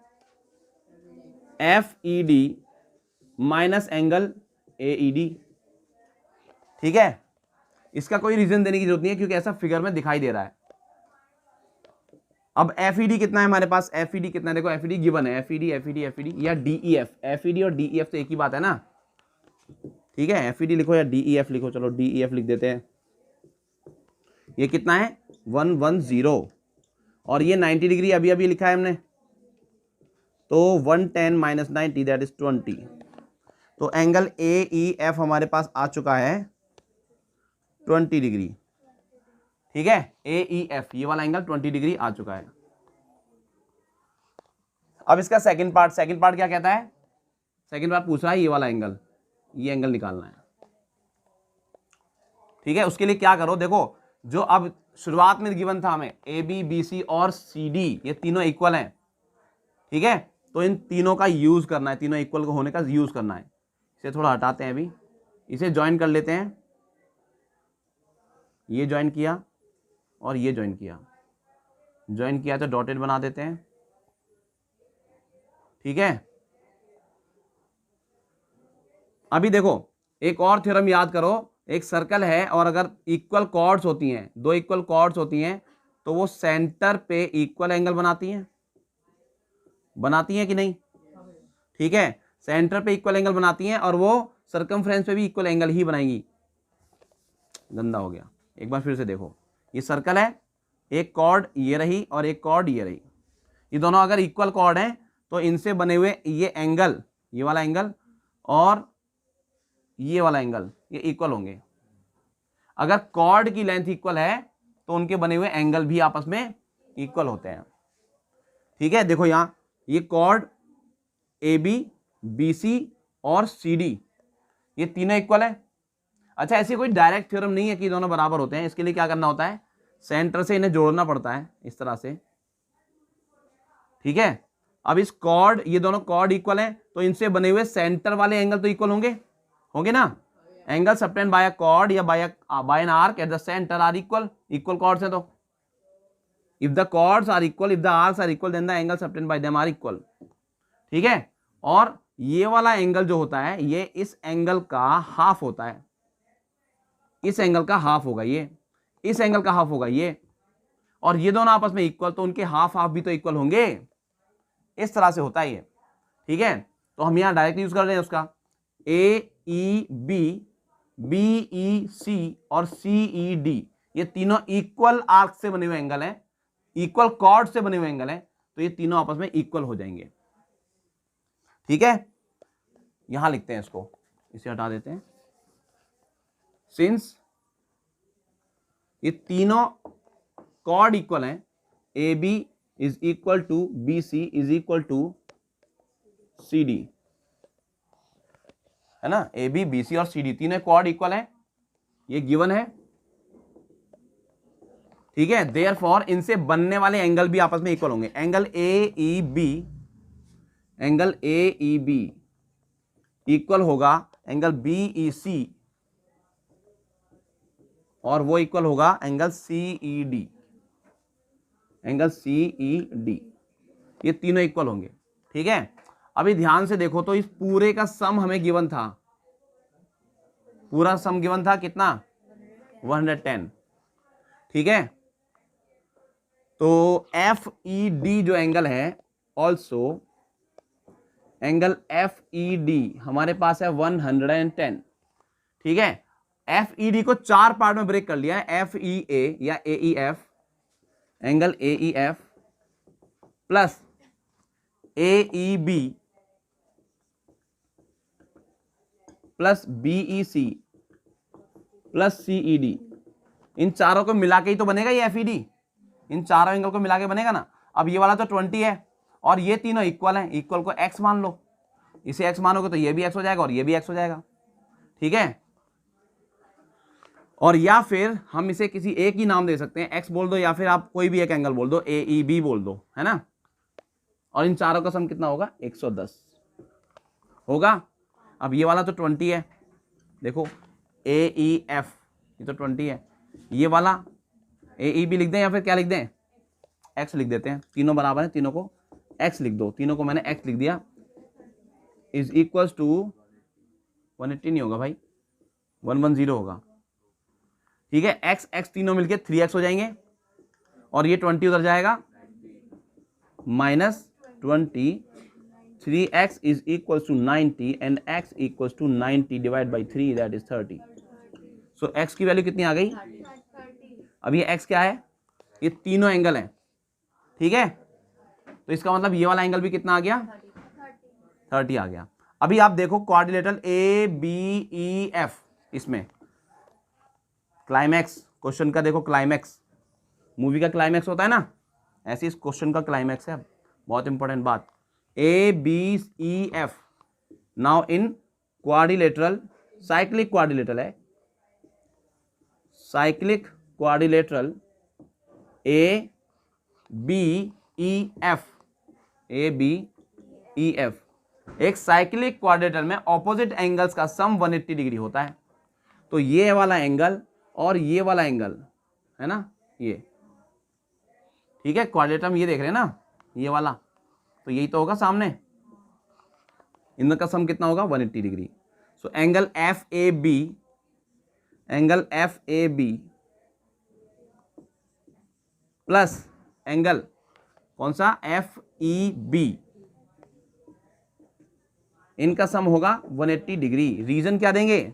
Speaker 1: F E D minus angle A E D, ठीक है। इसका कोई रीजन देने की जरूरत नहीं है क्योंकि ऐसा फिगर में दिखाई दे रहा है। अब एफ ई डी कितना है हमारे पास? एफ ई डी कितना है? देखो एफ ई डी गिवन है, F E D F E D F E D या D E F. F E D और डी ई एफ तो एक ही बात है ना, ठीक है। एफ ई डी लिखो या डी ई एफ लिखो, चलो डी ई एफ लिख देते हैं। ये कितना है? 110, और ये 90 डिग्री अभी अभी लिखा है हमने, तो 110 माइनस 90 दैट इज 20। तो एंगल ए ई एफ हमारे पास आ चुका है 20 डिग्री, ठीक है। ए ई एफ ये वाला एंगल 20 डिग्री आ चुका है। अब इसका सेकंड पार्ट क्या कहता है? सेकंड पार्ट पूछ रहा है ये वाला एंगल, ये एंगल निकालना है, ठीक है। उसके लिए क्या करो, देखो जो अब शुरुआत में गिवन था हमें ए बी बी सी और सी डी ये तीनों इक्वल हैं, ठीक है। तो इन तीनों का यूज करना है, तीनों इक्वल होने का यूज करना है। इसे थोड़ा हटाते हैं, अभी इसे ज्वाइन कर लेते हैं। ये ज्वाइन किया और ये ज्वाइन किया तो डॉटेड बना देते हैं, ठीक है। अभी देखो एक और थ्योरम याद करो, एक सर्कल है और अगर इक्वल कॉर्ड्स होती हैं, दो इक्वल कॉर्ड्स होती हैं, तो वो सेंटर पे इक्वल एंगल बनाती हैं कि नहीं? ठीक है, सेंटर पे इक्वल एंगल बनाती हैं और वो सर्कमफ्रेंस पे भी इक्वल एंगल ही बनाएंगी। गंदा हो गया, एक बार फिर से देखो, ये सर्कल है, एक कॉर्ड ये रही और एक कॉर्ड ये रही, ये दोनों अगर इक्वल कॉर्ड हैं तो इनसे बने हुए ये एंगल, ये वाला एंगल और ये वाला एंगल ये इक्वल होंगे। अगर कॉर्ड की लेंथ इक्वल है तो उनके बने हुए एंगल भी आपस में इक्वल होते हैं, ठीक है। देखो यहां ये chord A B B C और सी डी ये तीनों इक्वल है। अच्छा, ऐसी कोई डायरेक्ट थ्योरम नहीं है कि दोनों बराबर होते हैं, इसके लिए क्या करना होता है, सेंटर से इन्हें जोड़ना पड़ता है इस तरह से, ठीक है। अब इस कॉर्ड, ये दोनों कॉर्ड इक्वल हैं तो इनसे बने हुए सेंटर वाले एंगल तो इक्वल होंगे, होंगे ना। Angle subtend by a chord या by an arc at the centre are equal, equal chords हैं तो if the chords are equal, if the arcs are equal, then the angle subtend by them are equal, ठीक है। और ये वाला angle जो होता है ये इस एंगल का हाफ होता है, इस एंगल का हाफ होगा ये, इस एंगल का हाफ होगा ये, और ये दोनों आपस में इक्वल, तो उनके हाफ हाफ भी तो इक्वल होंगे, इस तरह से होता है ये, ठीक है। तो हम यहां डायरेक्ट यूज कर रहे हैं उसका, ए E B, B E C और सी ई डी, ये तीनों इक्वल आर्क से बने हुए एंगल हैं, इक्वल कॉर्ड से बने हुए एंगल हैं, तो ये तीनों आपस में इक्वल हो जाएंगे, ठीक है। यहां लिखते हैं इसको, इसे हटा देते हैं, सिंस ये तीनों कॉर्ड इक्वल हैं, A B is equal to B C is equal to C D, है ना, ए बी बी सी और सी डी तीनों कॉर्ड इक्वल हैं, ये गिवन है, ठीक है। देयरफॉर इनसे बनने वाले एंगल भी आपस में इक्वल होंगे, angle A E B, angle A E B equal होगा एंगल बी ई सी, और वो इक्वल होगा angle C E D, angle C E D, ये तीनों इक्वल होंगे, ठीक है। अभी ध्यान से देखो तो इस पूरे का सम हमें गिवन था, पूरा सम गिवन था कितना, 110, ठीक है। तो एफ ई डी जो एंगल है, also angle F E D हमारे पास है 110, ठीक है। एफ ई डी को चार पार्ट में ब्रेक कर लिया है, एफ ई ए या A E F, angle A E F plus A E B plus B E C plus C E D, इन चारों को मिला के ही तो बनेगा ये एफ ई डी, इन चारों एंगल को मिला के बनेगा ना। अब ये वाला तो 20 है और ये तीनों इक्वल हैं, इक्वल को x मान लो, इसे x मानोगे तो ये भी x हो जाएगा और ये भी x हो जाएगा, ठीक है। और या फिर हम इसे किसी एक ही नाम दे सकते हैं, x बोल दो या फिर आप कोई भी एक एंगल बोल दो, ए ई बी बोल दो, है ना। और इन चारों का सम कितना होगा, 110 होगा। अब ये वाला तो 20 है, देखो ए ई एफ, ये तो 20 है, ये वाला ए ई बी लिख दें या फिर क्या लिख दें, x लिख देते हैं, तीनों बराबर है, तीनों को x लिख दो, तीनों को मैंने x लिख दिया, इज इक्वल्स टू 180 नहीं होगा भाई, 110 होगा, ठीक है। x x तीनों मिलके 3x हो जाएंगे और ये 20 उधर जाएगा, -20, 3x is equals to 90 and x equals to 90 divide by 3 that is 30। So x की वैल्यू कितनी आ गई, अब ये x क्या है, ये तीनों एंगल हैं, ठीक है। तो इसका मतलब ये वाला एंगल भी कितना आ गया, 30 आ गया। अभी आप देखो quadrilateral A B E F, इसमें क्लाइमैक्स, क्वेश्चन का देखो क्लाइमैक्स, मूवी का क्लाइमैक्स होता है ना, ऐसे इस क्वेश्चन का क्लाइमैक्स है, बहुत इंपॉर्टेंट बात, A B E F, now in quadrilateral, cyclic quadrilateral है, cyclic quadrilateral A B E F, A B E F, एक साइक्लिक क्वाड्रिलेटरल में ऑपोजिट एंगल्स का सम 180 डिग्री होता है। तो ये वाला एंगल और ये वाला एंगल है ना, ये ठीक है, क्वाड्रिलेटरल ये देख रहे हैं ना, ये वाला, तो यही तो होगा सामने, इनका सम कितना होगा, 180 degree. So angle F A B, angle F A B plus angle कौन सा, एफ ई बी, इनका सम होगा 180 डिग्री। रीजन क्या देंगे,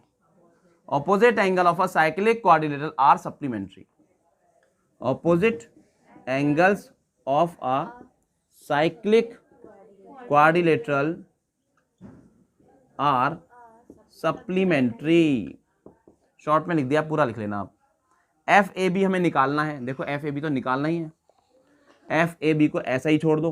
Speaker 1: opposite angle of a cyclic quadrilateral are supplementary, opposite angles of a cyclic quadrilateral are supplementary, short में लिख दिया, पूरा लिख लेना आप। एफ ए बी हमें निकालना है, देखो एफ ए बी तो निकालना ही है, एफ ए बी को ऐसा ही छोड़ दो,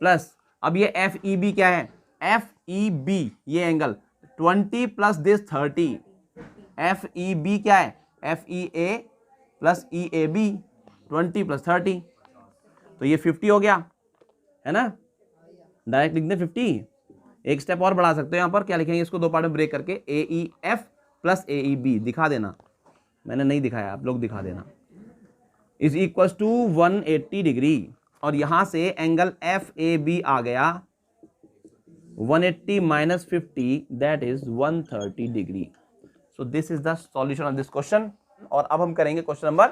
Speaker 1: प्लस अब ये एफ ई बी क्या है, एफ ई बी ये एंगल 20 प्लस दिस 30, FEB क्या है, FEA प्लस EAB, 20 प्लस 30, तो ये 50 हो गया, है ना। डायरेक्ट लिख दें 50। एक स्टेप और बढ़ा सकते हो, यहां पर क्या लिखेंगे, इसको दो पार्ट में ब्रेक करके AEF प्लस AEB, दिखा देना, मैंने नहीं दिखाया, आप लोग दिखा देना, इज इक्वल टू 180 डिग्री, और यहां से एंगल FAB आ गया 180 minus 50, that is 130 degree. So this is the solution of this question. और अब हम करेंगे क्वेश्चन नंबर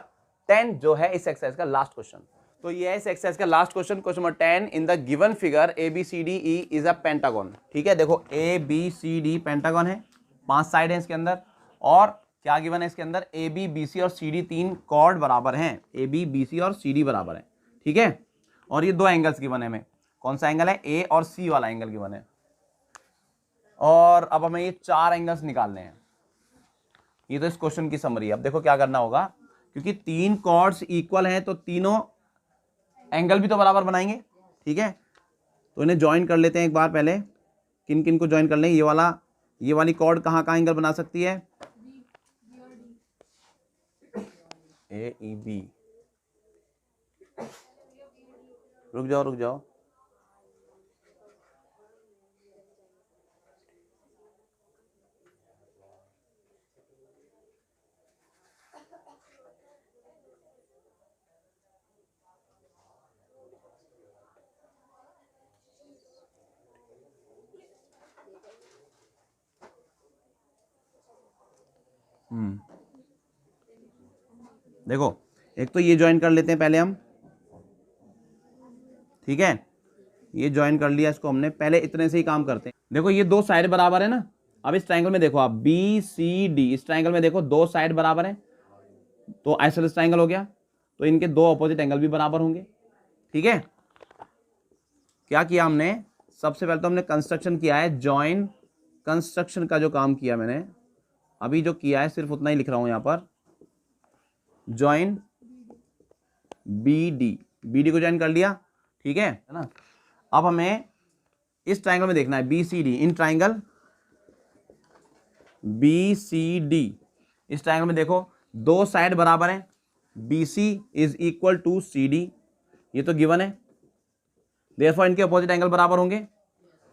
Speaker 1: 10, जो है इस एक्सरसाइज का लास्ट क्वेश्चन। तो ये है इस एक्सरसाइज का last question, question number 10। In the given figure ABCDE is a pentagon. ठीक है, देखो ABCD पेंटागन है, 5 साइड है इसके अंदर, और क्या गिवन है इसके अंदर, AB BC और CD 3 कॉर्ड बराबर हैं, AB BC और CD बराबर है। ठीक है, और ये 2 एंगल्स गिवन है हमें, कौन सा एंगल है, A और C वाला एंगल गिवन है, और अब हमें ये 4 एंगल्स निकालने हैं। ये तो इस क्वेश्चन की समरी है। अब देखो क्या करना होगा, क्योंकि 3 कॉर्ड्स इक्वल हैं तो तीनों एंगल भी तो बराबर बनाएंगे। ठीक है, तो इन्हें ज्वाइन कर लेते हैं एक बार पहले। किन किन को ज्वाइन कर लें, ये वाली कॉर्ड कहाँ कहाँ एंगल बना सकती है, AEB, रुक जाओ, देखो एक तो ये ज्वाइन कर लेते हैं पहले हम। ठीक है, ये ज्वाइन कर लिया इसको हमने, पहले इतने से ही काम करते हैं। देखो ये 2 साइड बराबर है ना, अब इस ट्रायंगल में देखो आप BCD, इस ट्रायंगल में देखो 2 साइड बराबर है, तो आइसोसेलेस ट्रायंगल हो गया, तो इनके 2 अपोजिट एंगल भी बराबर होंगे। ठीक है, क्या किया हमने, सबसे पहले तो हमने कंस्ट्रक्शन किया है, जॉइन कंस्ट्रक्शन का जो काम किया मैंने अभी जो किया है, सिर्फ उतना ही लिख रहा हूं यहां पर, जॉइन BD को ज्वाइन कर लिया। ठीक है ना, अब हमें इस ट्रायंगल में देखना है BCD, इन ट्रायंगल BCD, इस ट्रायंगल में देखो 2 साइड बराबर हैं, BC is equal to CD, ये तो गिवन है, देयरफॉर इनके अपोजिट एंगल बराबर होंगे।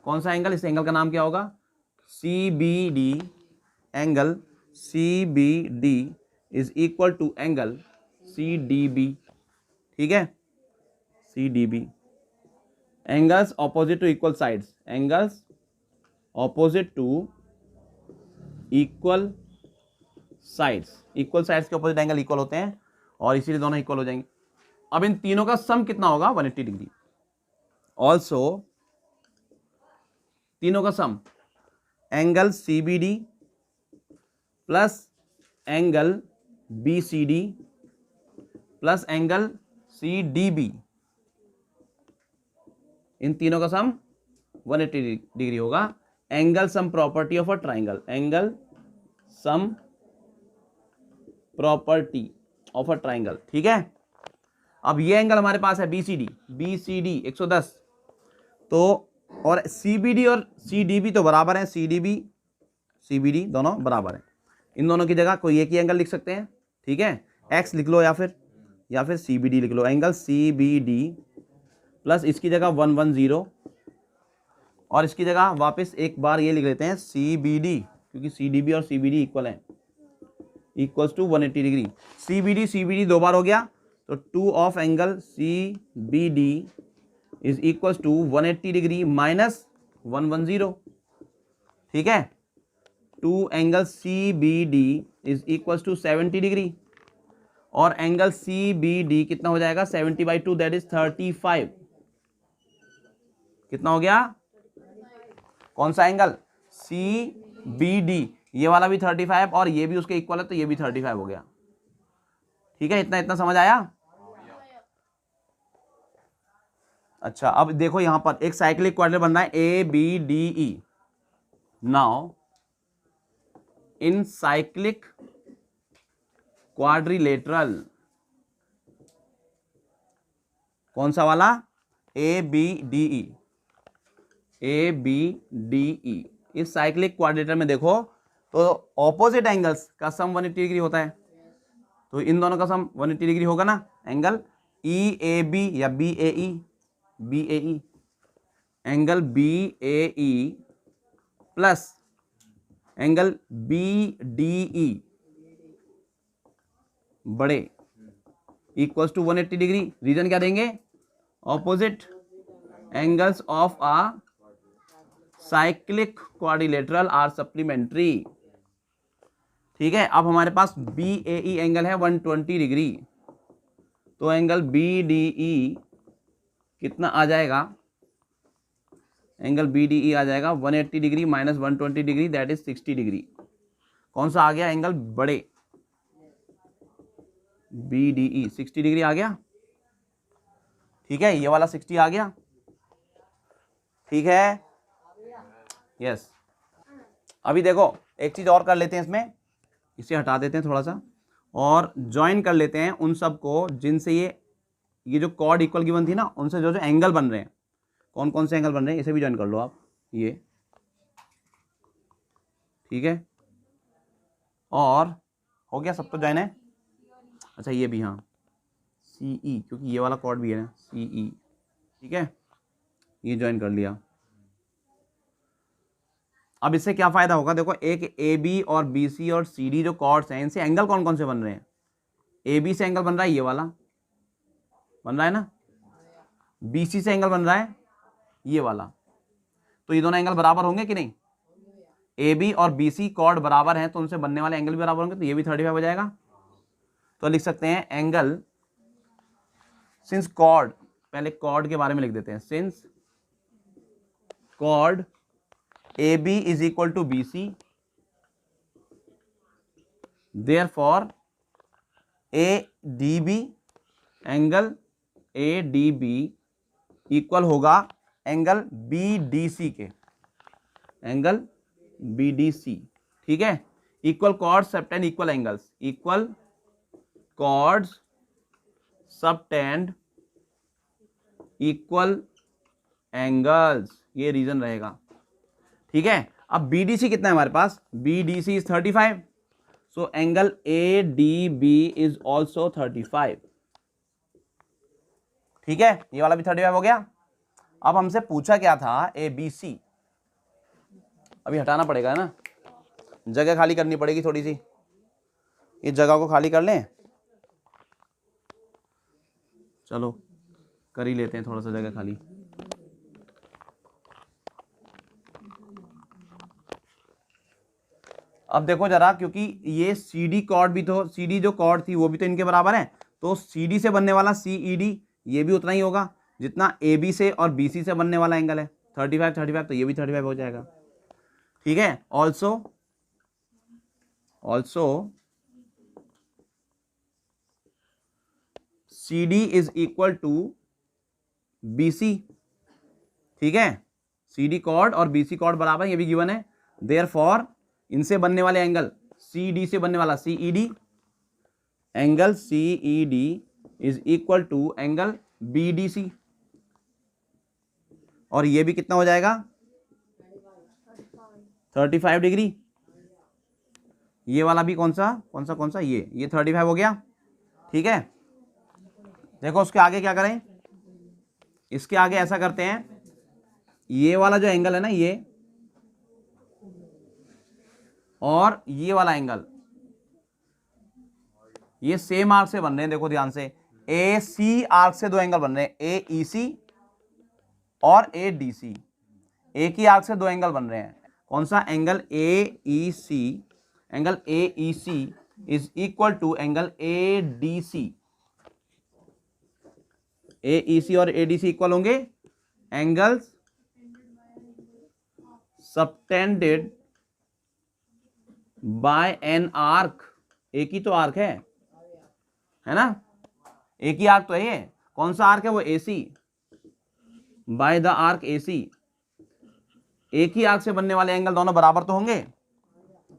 Speaker 1: कौन सा एंगल, इस एंगल का नाम क्या होगा, CBD, angle CBD is equal to angle CDB। ठीक है, CDB, angles opposite to equal sides, angles opposite to equal sides, equal sides के ऑपोजिट एंगल इक्वल होते हैं, और इसीलिए दोनों इक्वल हो जाएंगे। अब इन तीनों का सम कितना होगा, 180 डिग्री। ऑल्सो तीनों का sum, angle CBD plus angle BCD plus angle CDB, इन तीनों का सम 180 डिग्री होगा। Angle sum property of a triangle, angle sum property of a triangle. ठीक है, अब ये एंगल हमारे पास है BCD 110, तो और CBD और CDB तो बराबर है, CBD दोनों बराबर है, इन दोनों की जगह कोई एक ही एंगल लिख सकते हैं। ठीक है, X लिख लो या फिर CBD लिख लो, एंगल CBD प्लस इसकी जगह 110, और इसकी जगह वापस एक बार ये लिख लेते हैं CBD, क्योंकि CDB और CBD इक्वल है, इक्वल्स टू 180 डिग्री। CBD 2 बार हो गया, तो 2 of angle CBD is equals to 180 degree minus 110। ठीक है, 2 angle CBD is equals to 70 degree, और एंगल CBD कितना हो जाएगा, 70/2, दैट इज 35। कितना हो गया, कौन सा एंगल, CBD, ये वाला भी 35 और ये भी उसके इक्वल है, तो ये भी 35 हो गया। ठीक है, इतना समझ आया। अच्छा, अब देखो यहां पर एक साइक्लिक क्वाड्रिलेटरल बन रहा है ABDE। Now in cyclic quadrilateral, कौन सा वाला, ABDE, इस साइक्लिक क्वाड्रिलेटरल में देखो तो ऑपोजिट एंगल्स का सम 180 डिग्री होता है, तो इन दोनों का सम 180 डिग्री होगा ना। एंगल ई ए बी या B A E, angle B A E plus angle B D E बड़े इक्वल्स टू 180 डिग्री। रीजन क्या देंगे? Opposite angles of a cyclic quadrilateral are supplementary. ठीक है, अब हमारे पास बी ए ई एंगल है 120 degree, तो एंगल बी डी ई कितना आ जाएगा? एंगल बी डी ई आ जाएगा 180 degree minus 120 degree, that is 60 degree. कौन सा आ गया? एंगल बड़े बी डी ई 60 डिग्री आ गया। ठीक है, ये वाला 60 आ गया। ठीक है, यस। अभी देखो एक चीज और कर लेते हैं, इसमें इसे हटा देते हैं थोड़ा सा और ज्वाइन कर लेते हैं उन सब को जिनसे ये जो कॉर्ड इक्वल गिवन थी ना, उनसे जो जो एंगल बन रहे हैं, कौन कौन से एंगल बन रहे हैं, इसे भी ज्वाइन कर लो आप, ये। ठीक है, और हो गया, सब तो ज्वाइन है। अच्छा ये भी, हाँ, सी ई, क्योंकि ये वाला कॉर्ड भी है ना, सी ई। ठीक है, ये ज्वाइन कर लिया। अब इससे क्या फायदा होगा? देखो, एक ए बी और बी सी और सी डी जो कॉर्ड्स हैं, इनसे एंगल कौन कौन से बन रहे हैं? ए बी से एंगल बन रहा है ये वाला, बन रहा है ना। बी सी से एंगल बन रहा है ये वाला, तो ये दोनों एंगल बराबर होंगे कि नहीं? ए बी और बी सी कॉर्ड बराबर हैं, तो उनसे बनने वाले एंगल भी बराबर होंगे, तो ये भी 35 हो जाएगा। तो लिख सकते हैं एंगल, सिंस कॉर्ड, पहले कॉर्ड के बारे में लिख देते हैं, since chord AB is equal to BC, therefore ADB, angle ADB equal होगा एंगल BDC के, एंगल BDC। ठीक है, equal chords subtend equal angles, equal chords subtend equal angles, ये रीजन रहेगा। ठीक है, अब BDC कितना है हमारे पास? BDC is 35, so angle ADB is also 35। ठीक है, ये वाला भी 35 हो गया। अब हमसे पूछा क्या था? ABC। अभी हटाना पड़ेगा ना, जगह खाली करनी पड़ेगी थोड़ी सी, इस जगह को खाली कर लें। चलो कर ही लेते हैं थोड़ा सा जगह खाली। अब देखो जरा, क्योंकि ये CD कॉर्ड भी, तो CD जो कॉर्ड थी वो भी तो इनके बराबर है, तो CD से बनने वाला CED ये भी उतना ही होगा जितना AB से और BC से बनने वाला एंगल है 35, तो ये भी 35 हो जाएगा। ठीक है, also CD is equal to BC। ठीक है, CD कॉर्ड और BC कॉर्ड बराबर, ये भी गिवन है। देयरफॉर इनसे बनने वाले एंगल, CD से बनने वाला CED, angle CED is equal to angle BDC, और ये भी कितना हो जाएगा? 35 डिग्री। ये वाला भी कौन सा ये 35 हो गया। ठीक है, देखो उसके आगे क्या करें, इसके आगे ऐसा करते हैं, ये वाला जो एंगल है ना, ये और ये वाला एंगल, ये सेम आर्क से बन रहे हैं। देखो ध्यान से, AC आर्क से दो एंगल बन रहे हैं, AEC और ADC, एक ही आर्क से दो एंगल बन रहे हैं। कौन सा? Angle AEC, angle AEC is equal to angle ADC। AEC और ADC इक्वल होंगे angles subtended by an arc. एक ही तो आर्क है ना, एक ही आर्क तो है ये। कौन सा आर्क है? वो AC, by the arc AC। एक ही आर्क से बनने वाले एंगल दोनों बराबर तो होंगे।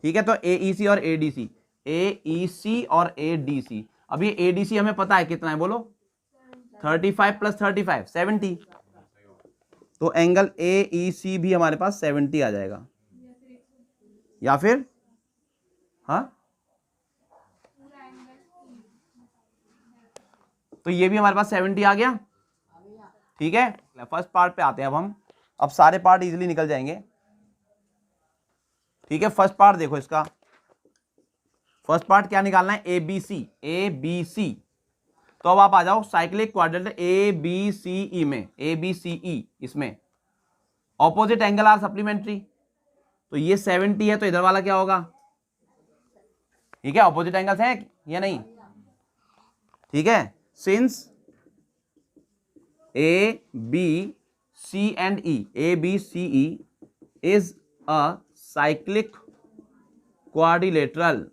Speaker 1: ठीक है, तो AEC और ADC, AEC और ADC। अब ये ADC हमें पता है कितना है, बोलो? 35 प्लस 35 70, तो एंगल AEC भी हमारे पास 70 आ जाएगा। या फिर हाँ, तो ये भी हमारे पास 70 आ गया। ठीक है, फर्स्ट पार्ट पे आते हैं अब सारे पार्ट इजीली निकल जाएंगे। ठीक है, फर्स्ट पार्ट देखो, इसका फर्स्ट पार्ट क्या निकालना है, ए बी सी। तो अब आप आ जाओ cyclic quadrant A B C E में, ए बी सी ई, इसमें ऑपोजिट एंगल आर सप्लीमेंट्री। तो ये 70 है, तो इधर वाला क्या होगा, ठीक है, ऑपोजिट एंगल्स हैं या नहीं। ठीक है, since A B C and E, A B C E is a cyclic quadrilateral,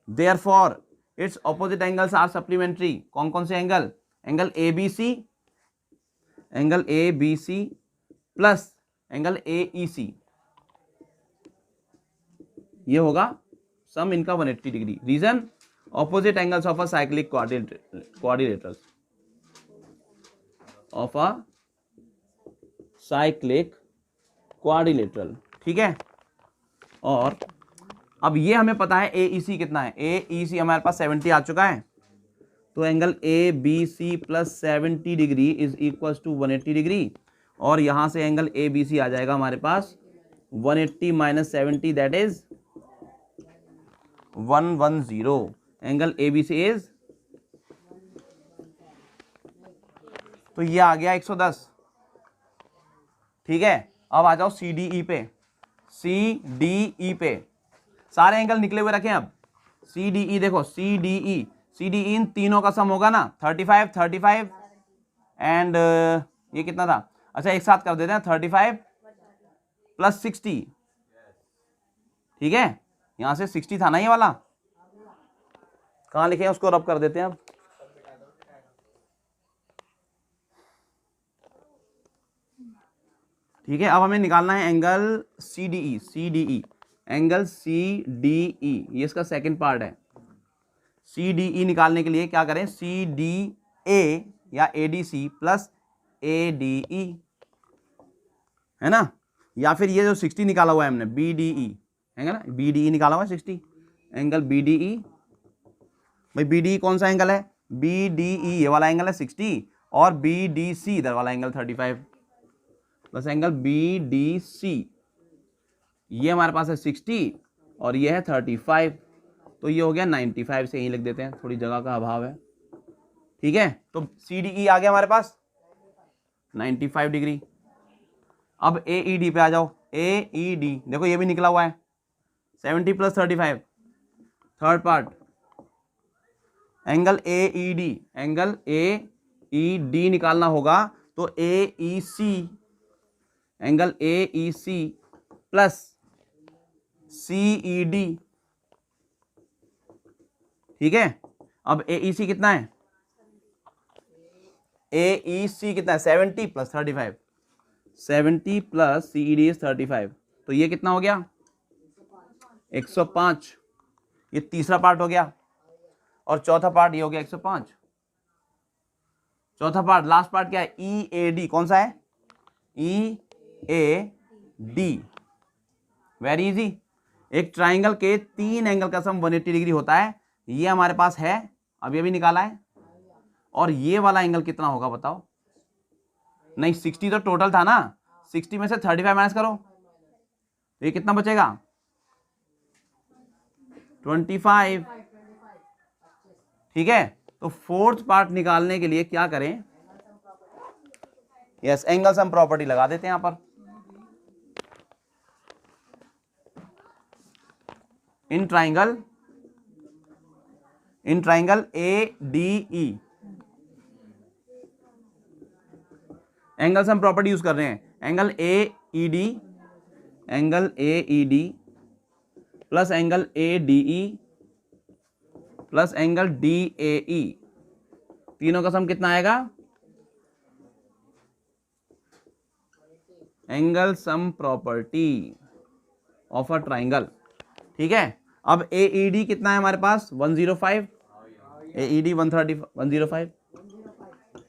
Speaker 1: therefore its opposite angles are supplementary. कौन कौन से angle, angle A B C, angle A B C plus angle A E C, ये होगा sum इनका 180 degree. Reason, opposite angles of a cyclic quadrilateral, of a cyclic quadrilateral. ठीक है, और अब ये हमें पता है ए ई सी कितना है, ए ई सी हमारे पास 70 आ चुका है। तो angle A B C plus 70 degree is equal to 180 degree, और यहां से एंगल ए बी सी आ जाएगा हमारे पास 180 minus 70, that is 110। Angle A B C is, तो ये आ गया 110। ठीक है, अब आ जाओ सी डी ई पे, सी डी ई पे सारे एंगल निकले हुए रखें। अब सी डी ई देखो, सी डी ई इन तीनों का सम होगा ना, 35 एंड ये कितना था, अच्छा एक साथ कर देते हैं, 35 प्लस 60। ठीक है, यहां से 60 था ना ये वाला, कहां लिखे हैं उसको रब कर देते हैं अब। ठीक है, अब हमें निकालना है angle C D E, angle C D E, ये इसका सेकंड पार्ट है। सी डी ई निकालने के लिए क्या करें, सी डी ए या A D C plus A D E, है ना, या फिर ये जो 60 निकाला हुआ है हमने, बी डी ई है ना, बी डी ई निकाला हुआ है 60, एंगल बी डी ई। भाई बी डी ई कौन सा एंगल है, बी डी ई ये वाला एंगल है 60, और बी डी सी इधर वाला angle 35, plus angle B D C, ये हमारे पास है 60 और ये है 35, तो ये हो गया 95 से यहीं लिख देते हैं, थोड़ी जगह का अभाव है। ठीक है, तो सी डी ई आ गया हमारे पास 95 डिग्री। अब ए ई डी पे आ जाओ, ए ई डी देखो ये भी निकला हुआ है 70 plus 35, third part, angle A E D, angle A E D निकालना होगा, तो A E C, angle A E C plus C E D. ठीक है, अब ए ई सी कितना है, ए ई सी कितना है 70 plus 35, 70 plus C E D is 35, तो ये कितना हो गया 105। ये तीसरा पार्ट हो गया, और चौथा पार्ट ये हो गया 105। चौथा पार्ट, लास्ट पार्ट क्या है, ई ए डी, कौन सा है, ई ए डी, वेरी इजी। एक ट्राइंगल के 3 एंगल का सम 180 डिग्री होता है, ये हमारे पास है, अब ये भी निकाला है। और ये वाला एंगल कितना होगा बताओ, नहीं 60 तो टोटल था ना, 60 में से 35 माइनस करो, ये कितना बचेगा 25। ठीक है, तो फोर्थ पार्ट निकालने के लिए क्या करें, यस एंगल सम प्रॉपर्टी लगा देते हैं यहां पर। In triangle A D E, angle sum property use कर रहे हैं, angle A E D, angle A E D plus angle A D E plus angle D A E, तीनों का सम कितना आएगा, angle sum property of a triangle. ठीक है, अब ए ई डी कितना है हमारे पास 105, A E D 105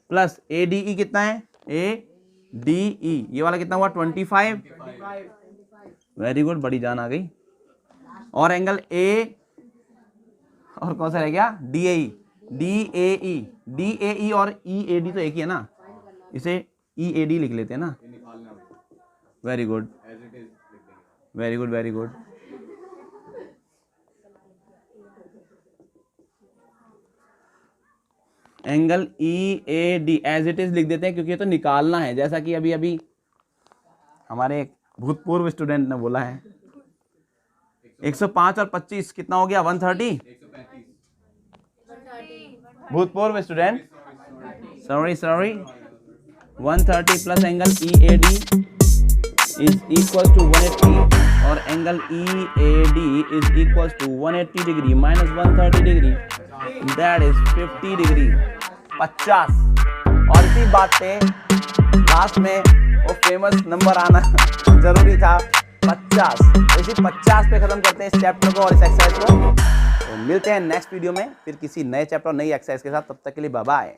Speaker 1: plus A D E कितना है, ए डी ई ये वाला कितना हुआ 25, वेरी गुड, बड़ी जान आ गई। और एंगल ए, और कौन सा रह गया, DAE, DAE और EAD तो एक ही है ना, इसे EAD लिख लेते हैं ना। Very good, very good, very good. Angle EAD as it is लिख देते हैं क्योंकि ये तो निकालना है, जैसा कि अभी अभी हमारे एक भूतपूर्व स्टूडेंट ने बोला है। 105 और 25 कितना हो गया, 130। भूतपूर्व student, sorry 130 plus angle EAD is equal to 180 और angle EAD is equal to 180 degree minus 130 degree, that is 50 degree, 50। और इसी बात पे लास्ट में वो फेमस नंबर आना जरूरी था, 50। तो इसी 50 पे खत्म करते हैं इस चैप्टर को और इस एक्सरसाइज को। तो मिलते हैं नेक्स्ट वीडियो में फिर किसी नए चैप्टर और नई एक्सरसाइज के साथ। तब तक के लिए बाय बाय।